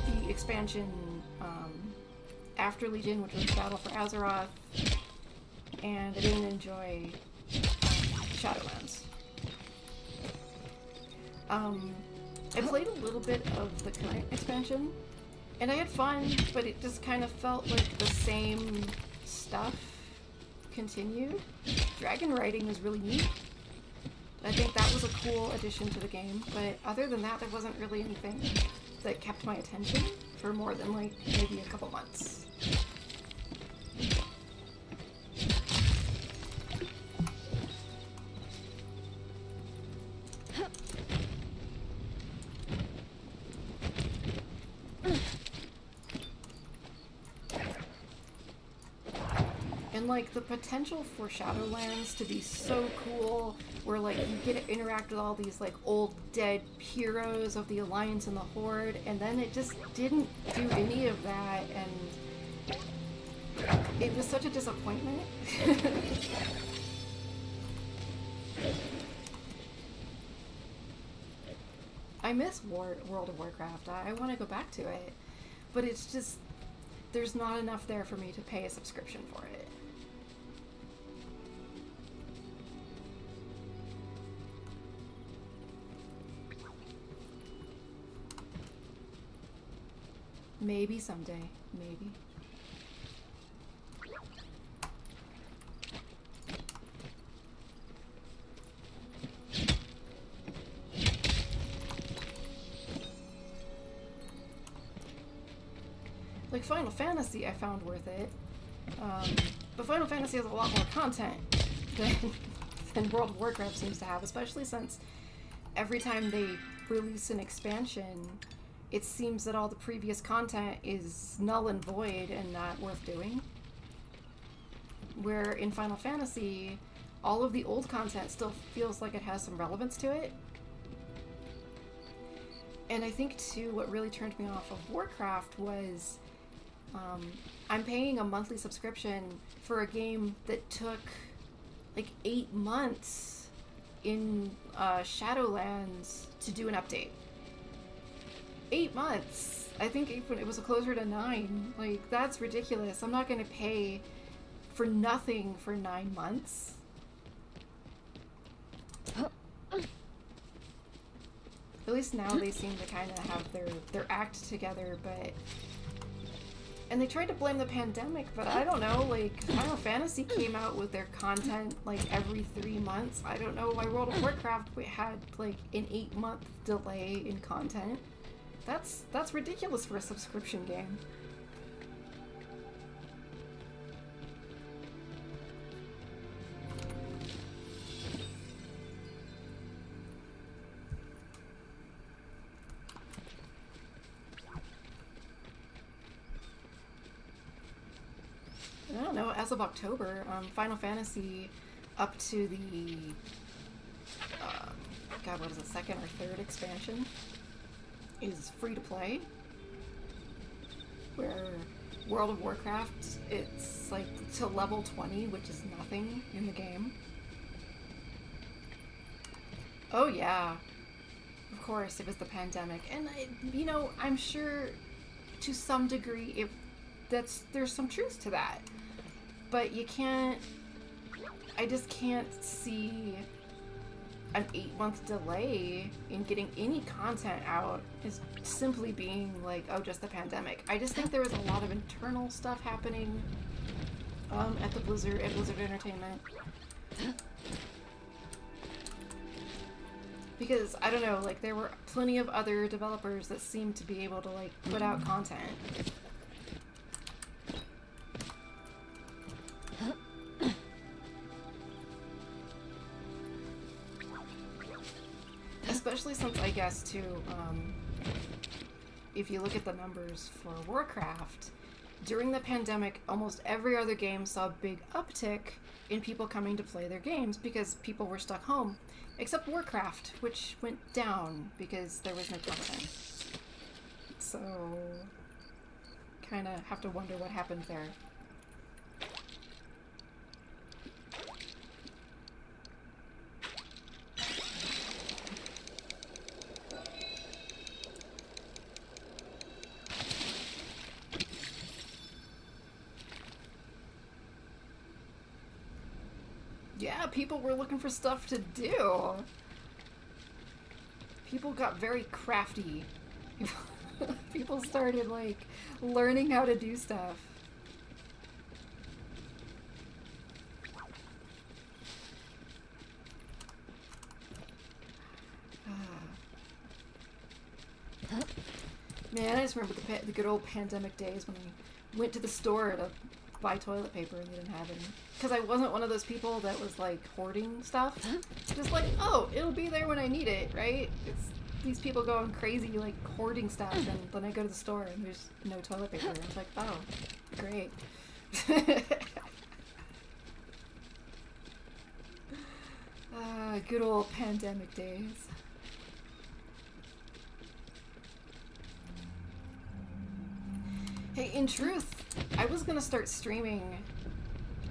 the expansion after Legion, which was Battle for Azeroth, and I didn't enjoy Shadowlands. I played a little bit of the current expansion, and I had fun, but it just kind of felt like the same stuff continued. Dragon riding was really neat. I think that was a cool addition to the game, but other than that, there wasn't really anything that kept my attention for more than, like, maybe a couple months. And, like, the potential for Shadowlands to be so cool, where, like, you get to interact with all these, like, old dead heroes of the Alliance and the Horde, and then it just didn't do any of that, and it was such a disappointment. I miss World of Warcraft. I want to go back to it, but it's just, there's not enough there for me to pay a subscription for it. Maybe someday. Maybe. Like, Final Fantasy I found worth it. But Final Fantasy has a lot more content than World of Warcraft seems to have, especially since every time they release an expansion, it seems that all the previous content is null and void and not worth doing. Where in Final Fantasy, all of the old content still feels like it has some relevance to it. And I think, too, what really turned me off of Warcraft was I'm paying a monthly subscription for a game that took like 8 months in Shadowlands to do an update. 8 months! I think it was closer to 9. Like, that's ridiculous. I'm not going to pay for nothing for 9 months. At least now they seem to kind of have their act together, but And they tried to blame the pandemic, but I don't know, like, Final Fantasy came out with their content, like, every 3 months. I don't know why World of Warcraft had, like, an 8-month delay in content. That's ridiculous for a subscription game. I don't know, as of October, Final Fantasy up to the, God, what is it, second or third expansion is free to play. Where World of Warcraft, it's like to level 20, which is nothing in the game. Oh yeah, of course, it was the pandemic. And, you know, I'm sure to some degree there's some truth to that. But you can't, I just can't see an 8-month delay in getting any content out as simply being like, oh, just the pandemic. I just think there was a lot of internal stuff happening at Blizzard Entertainment. Because, I don't know, like, there were plenty of other developers that seemed to be able to, like, put out content. Especially since, I guess, too, if you look at the numbers for Warcraft, during the pandemic, almost every other game saw a big uptick in people coming to play their games because people were stuck home. Except Warcraft, which went down because there was no content. So, kind of have to wonder what happened there. Yeah, people were looking for stuff to do. People got very crafty. People started, like, learning how to do stuff. Man, I just remember the good old pandemic days when I went to the store to buy toilet paper and they didn't have any. Because I wasn't one of those people that was, like, hoarding stuff. Just like, oh, it'll be there when I need it, right? It's these people going crazy, like, hoarding stuff, and then I go to the store and there's no toilet paper. And I was like, oh, great. Good old pandemic days. Hey, in truth, I was gonna start streaming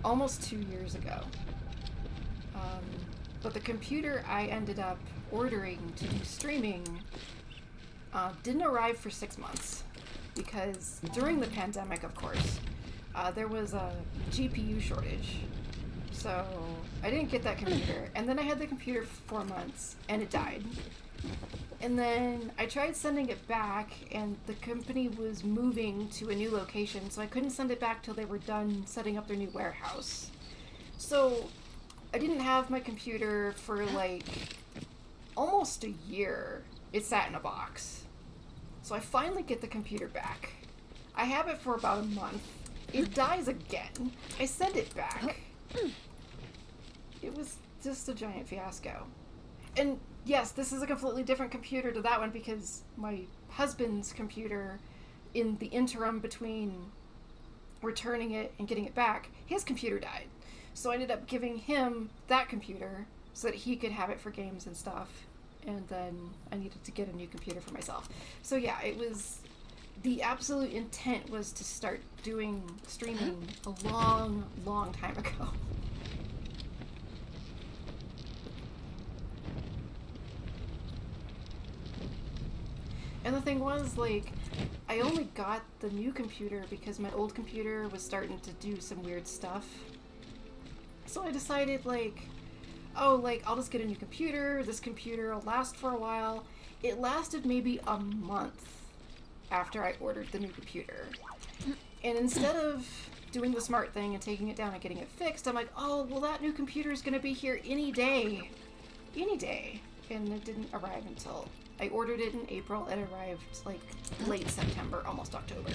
almost 2 years ago. But the computer I ended up ordering to do streaming didn't arrive for 6 months. Because during the pandemic, of course, there was a GPU shortage. So I didn't get that computer. And then I had the computer for 4 months, and it died. And then I tried sending it back, and the company was moving to a new location, so I couldn't send it back till they were done setting up their new warehouse. So I didn't have my computer for, like, almost a year. It sat in a box. So I finally get the computer back. I have it for about a month. It dies again. I send it back. It was just a giant fiasco. And yes, this is a completely different computer to that one because my husband's computer, in the interim between returning it and getting it back, his computer died. So I ended up giving him that computer so that he could have it for games and stuff. And then I needed to get a new computer for myself. So yeah, it was, the absolute intent was to start doing streaming a long, long time ago. And the thing was, like, I only got the new computer because my old computer was starting to do some weird stuff. So I decided, like, oh, like, I'll just get a new computer. This computer will last for a while. It lasted maybe a month after I ordered the new computer. And instead of doing the smart thing and taking it down and getting it fixed, I'm like, oh, well, that new computer is going to be here any day. Any day. And it didn't arrive until... I ordered it in April. It arrived, like, late September, almost October.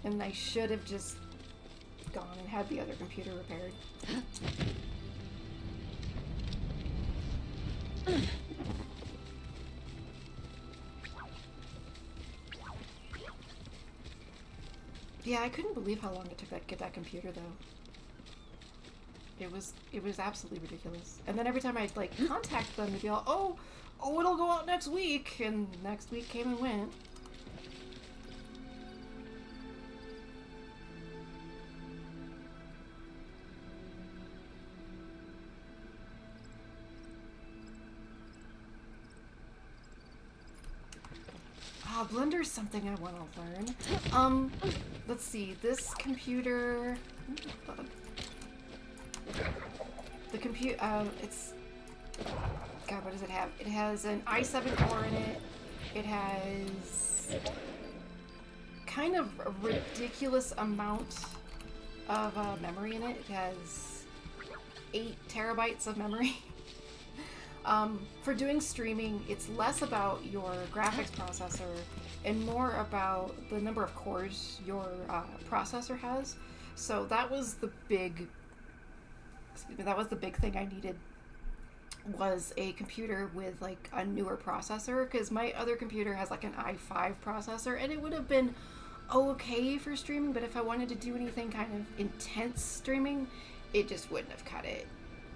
And I should have just gone and had the other computer repaired. Yeah, I couldn't believe how long it took to get that computer, though. It was absolutely ridiculous. And then every time I'd, like, contact them, they'd be all, oh, it'll go out next week. And next week came and went. Blender's something I want to learn. Let's see, this computer... The computer, it's... God, what does it have? It has an i7 core in it. It has kind of a ridiculous amount of memory in it. It has 8 terabytes of memory. For doing streaming, it's less about your graphics processor and more about the number of cores your processor has. So that was the big, thing I needed, was a computer with like a newer processor, because my other computer has like an i5 processor, and it would have been okay for streaming, but if I wanted to do anything kind of intense streaming, it just wouldn't have cut it.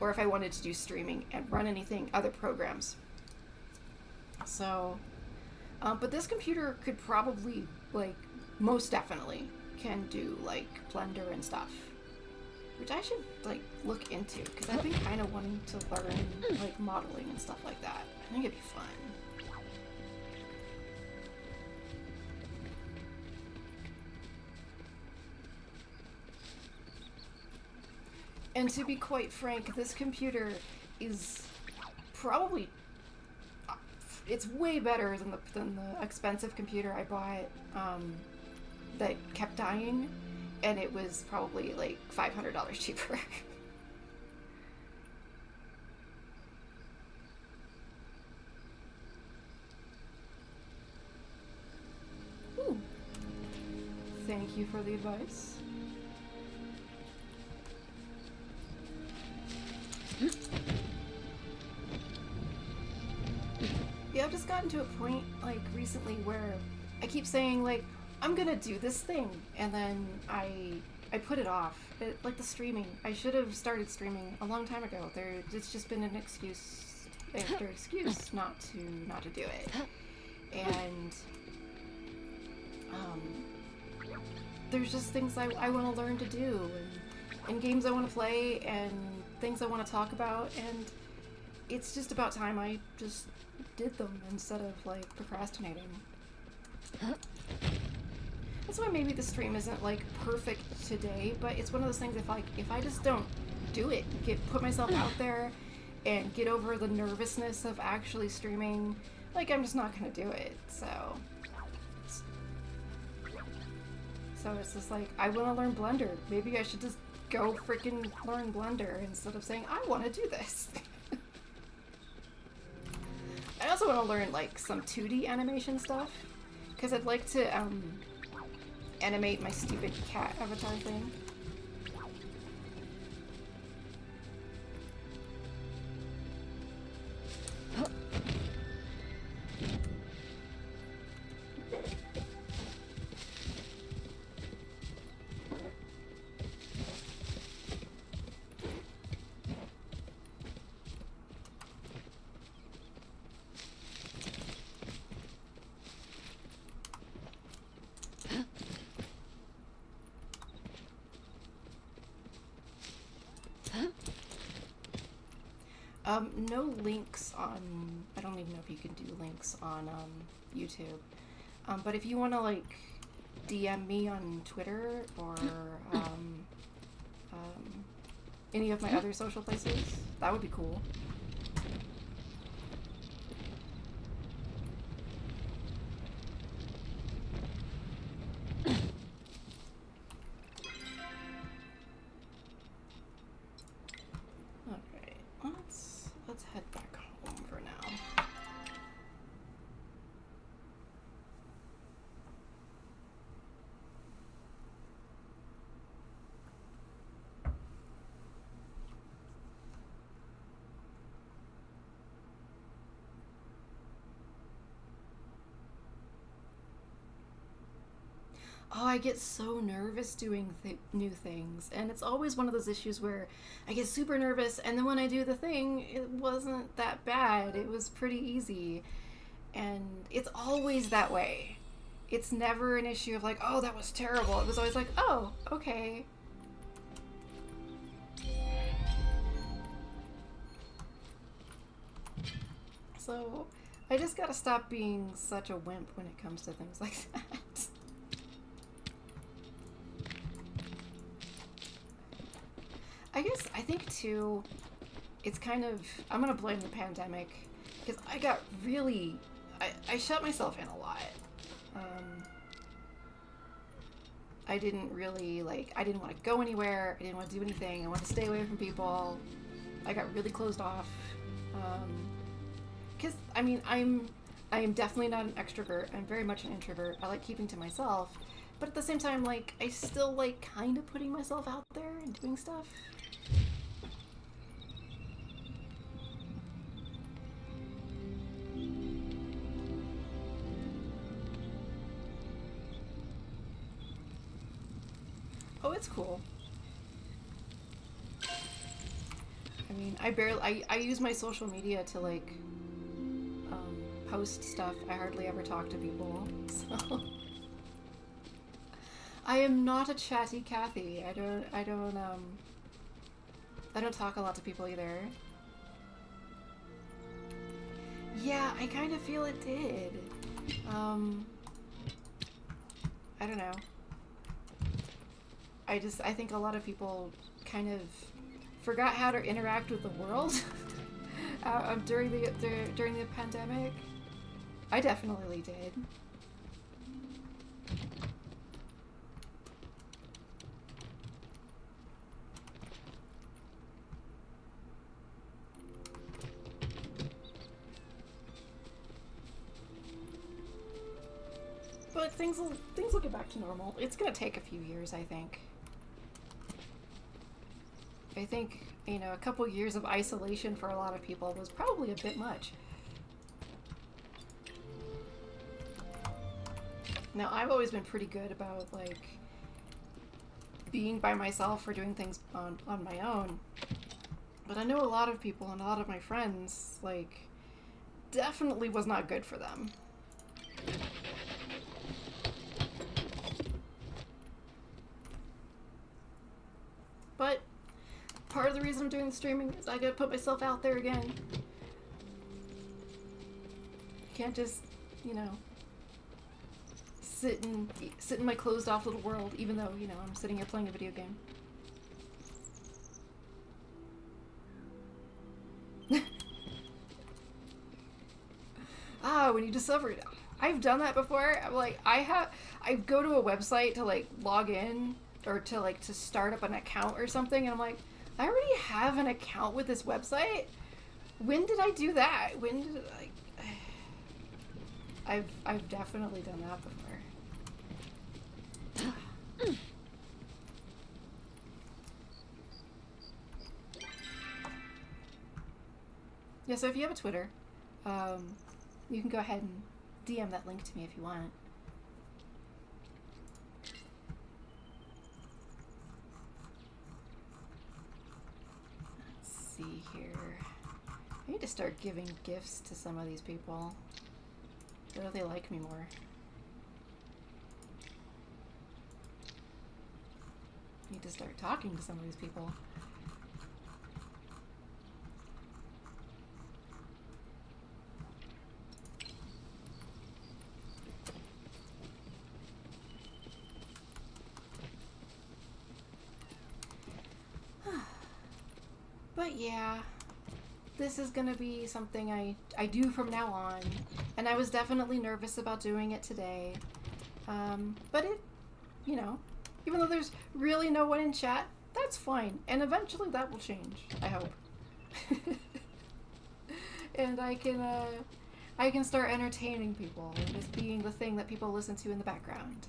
Or if I wanted to do streaming and run anything, other programs. So, but this computer could probably, like, most definitely can do, like, Blender and stuff. Which I should, like, look into, because I've been kind of wanting to learn, like, modeling and stuff like that. I think it'd be fun. And to be quite frank, this computer is probably, it's way better than the expensive computer I bought that kept dying, and it was probably like $500 cheaper. Ooh. Thank you for the advice. Yeah, I've just gotten to a point, like, recently where I keep saying, like, I'm gonna do this thing, and then I put it off. Like the streaming. I should have started streaming a long time ago. It's just been an excuse after excuse not to do it. And there's just things I want to learn to do, and games I want to play, and things I want to talk about, and it's just about time I just did them instead of, like, procrastinating. That's why maybe the stream isn't, like, perfect today, but it's one of those things, if I just don't do it, put myself out there and get over the nervousness of actually streaming, like, I'm just not gonna do it. So it's just like, I want to learn Blender. Maybe I should just go freaking learn Blender instead of saying, I want to do this. I also want to learn, like, some 2D animation stuff, because I'd like to animate my stupid cat avatar thing. No links on, I don't even know if you can do links on YouTube. But if you want to, like, DM me on Twitter or any of my other social places, that would be cool. I get so nervous doing new things, and it's always one of those issues where I get super nervous, and then when I do the thing, it wasn't that bad. It was pretty easy, and it's always that way. It's never an issue of like, oh, that was terrible. It was always like, oh, okay. So I just gotta stop being such a wimp when it comes to things like that. I think too, it's kind of, I'm gonna blame the pandemic, because I got really, I shut myself in a lot. I didn't really, I didn't want to go anywhere, I didn't want to do anything, I wanted to stay away from people. I got really closed off. Because, I mean, I am definitely not an extrovert, I'm very much an introvert. I like keeping to myself, but at the same time, I still like kind of putting myself out there and doing stuff. Oh, it's cool. I mean, I use my social media to post stuff. I hardly ever talk to people, so. I am not a chatty Cathy. I don't talk a lot to people either. Yeah, I kind of feel it did. I don't know. I think a lot of people kind of forgot how to interact with the world during the pandemic. I definitely did. But things will get back to normal. It's gonna take a few years, I think. I think, a couple years of isolation for a lot of people was probably a bit much. Now, I've always been pretty good about, being by myself or doing things on my own. But I know a lot of people and a lot of my friends, definitely was not good for them. But part of the reason I'm doing the streaming is I gotta put myself out there again. Can't just, sit in my closed off little world, even though, I'm sitting here playing a video game. When you discover it. I've done that before. I'm I go to a website to log in or to start up an account or something, and I'm like, I already have an account with this website. When did I do that? When did I've definitely done that before. Yeah, so if you have a Twitter, you can go ahead and DM that link to me if you want. Let's see here. I need to start giving gifts to some of these people. I know they like me more. I need to start talking to some of these people. But yeah, this is gonna be something I do from now on, and I was definitely nervous about doing it today. But it, even though there's really no one in chat, that's fine, and eventually that will change, I hope. And I can start entertaining people and just being the thing that people listen to in the background.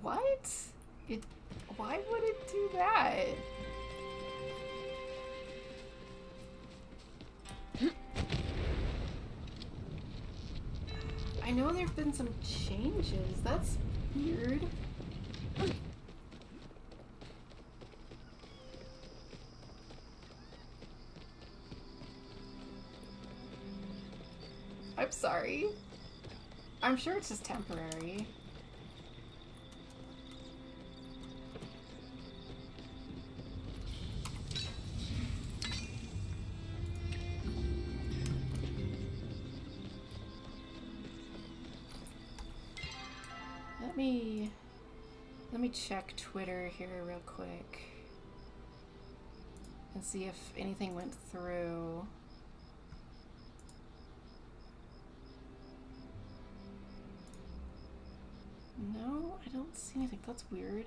What? Why would it do that? I know there have been some changes. That's weird. I'm sorry. I'm sure it's just temporary. Let me check Twitter here real quick and see if anything went through. No, I don't see anything. That's weird.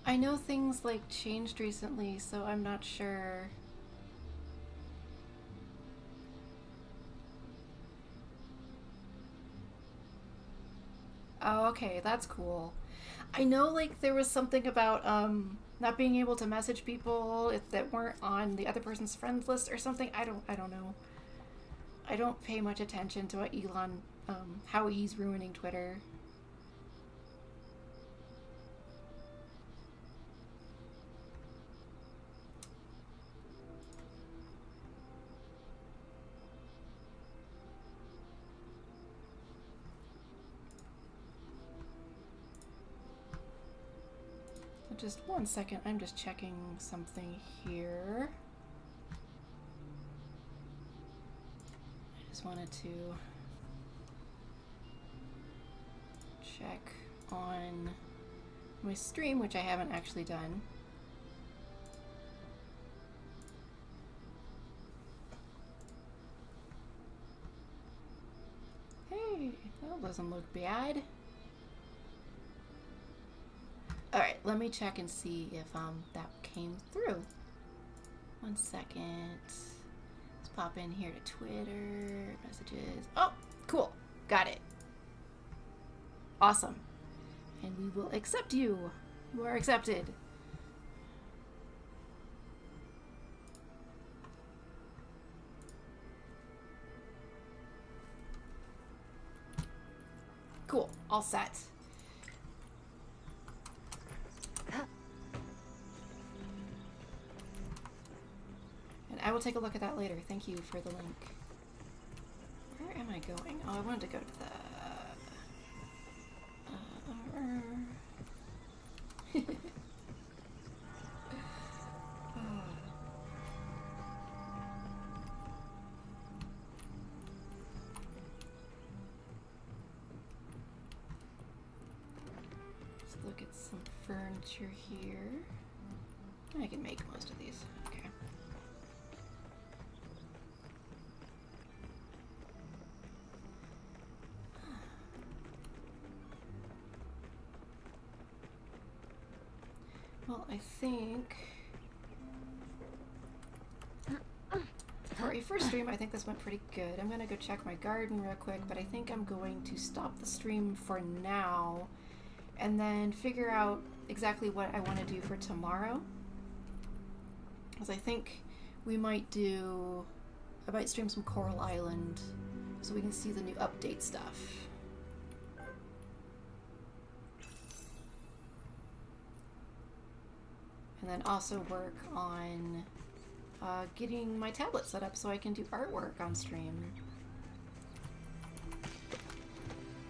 I know things like changed recently, so I'm not sure. Oh, okay, that's cool. I know like there was something about not being able to message people if that weren't on the other person's friends list or something. I don't know. I don't pay much attention to what Elon how he's ruining Twitter. Just one second, I'm just checking something here. I just wanted to check on my stream, which I haven't actually done. Hey, that doesn't look bad. Alright, let me check and see if that came through. One second. Let's pop in here to Twitter, messages. Oh, cool. Got it. Awesome. And we will accept you. You are accepted. Cool. All set. I will take a look at that later. Thank you for the link. Where am I going? Oh, I wanted to go to the... Let's look at some furniture here. I can make most of these. Okay. Well, I think for a first stream, I think this went pretty good. I'm gonna go check my garden real quick, but I think I'm going to stop the stream for now and then figure out exactly what I want to do for tomorrow. Because I think I might stream some Coral Island so we can see the new update stuff. And then also work on getting my tablet set up so I can do artwork on stream.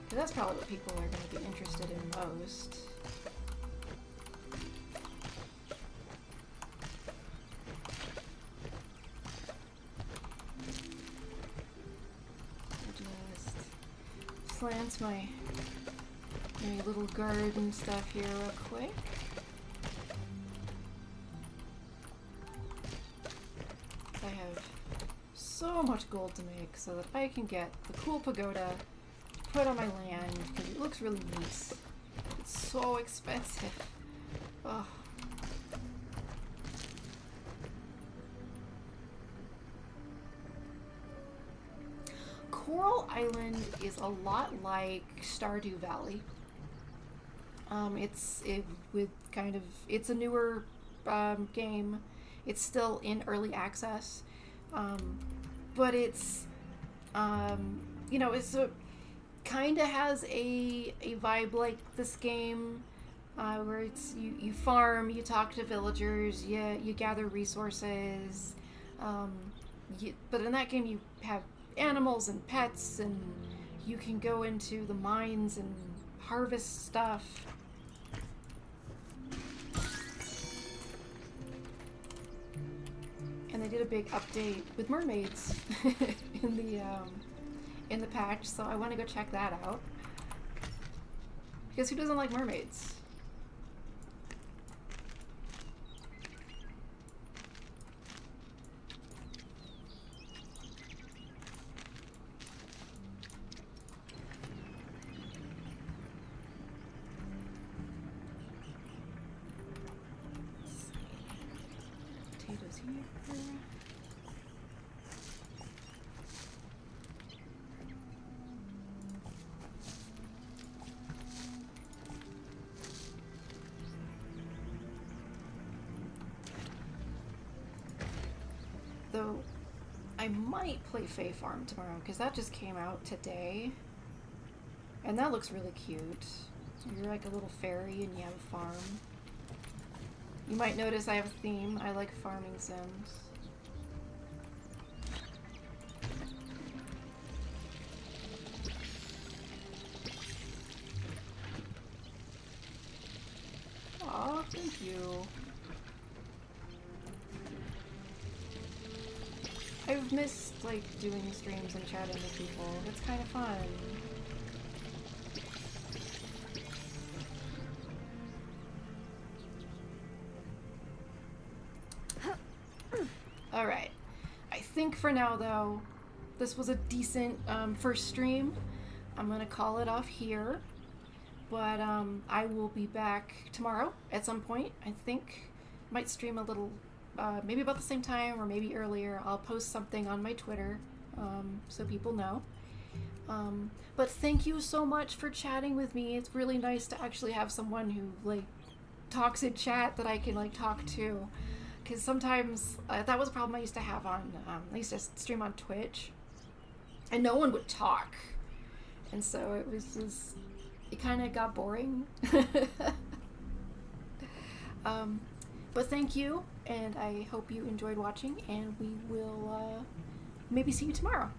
So that's probably what people are going to be interested in most. Just slant my little garden stuff here real quick. I have so much gold to make so that I can get the cool pagoda to put on my land because it looks really neat. It's so expensive. Oh. Coral Island is a lot like Stardew Valley. It's a newer game. It's still in early access, but it's it's a kind of has a vibe like this game, where it's you farm, you talk to villagers, you gather resources, but in that game you have animals and pets, and you can go into the mines and harvest stuff. And they did a big update with mermaids in the patch, so I want to go check that out. Because who doesn't like mermaids? Potatoes here. Though I might play Fae Farm tomorrow because that just came out today, and that looks really cute. You're like a little fairy and you have a farm. You might notice I have a theme. I like farming sims. Aw, thank you. I've missed, like, doing streams and chatting with people. It's kind of fun. Alright. I think for now, though, this was a decent first stream. I'm gonna call it off here. But I will be back tomorrow at some point. I think might stream a little, maybe about the same time or maybe earlier. I'll post something on my Twitter, so people know. But thank you so much for chatting with me. It's really nice to actually have someone who like talks in chat that I can like talk to. Because sometimes that was a problem I used to have on, I used to stream on Twitch, and no one would talk, and so it was just, it kind of got boring. But thank you, and I hope you enjoyed watching, and we will maybe see you tomorrow.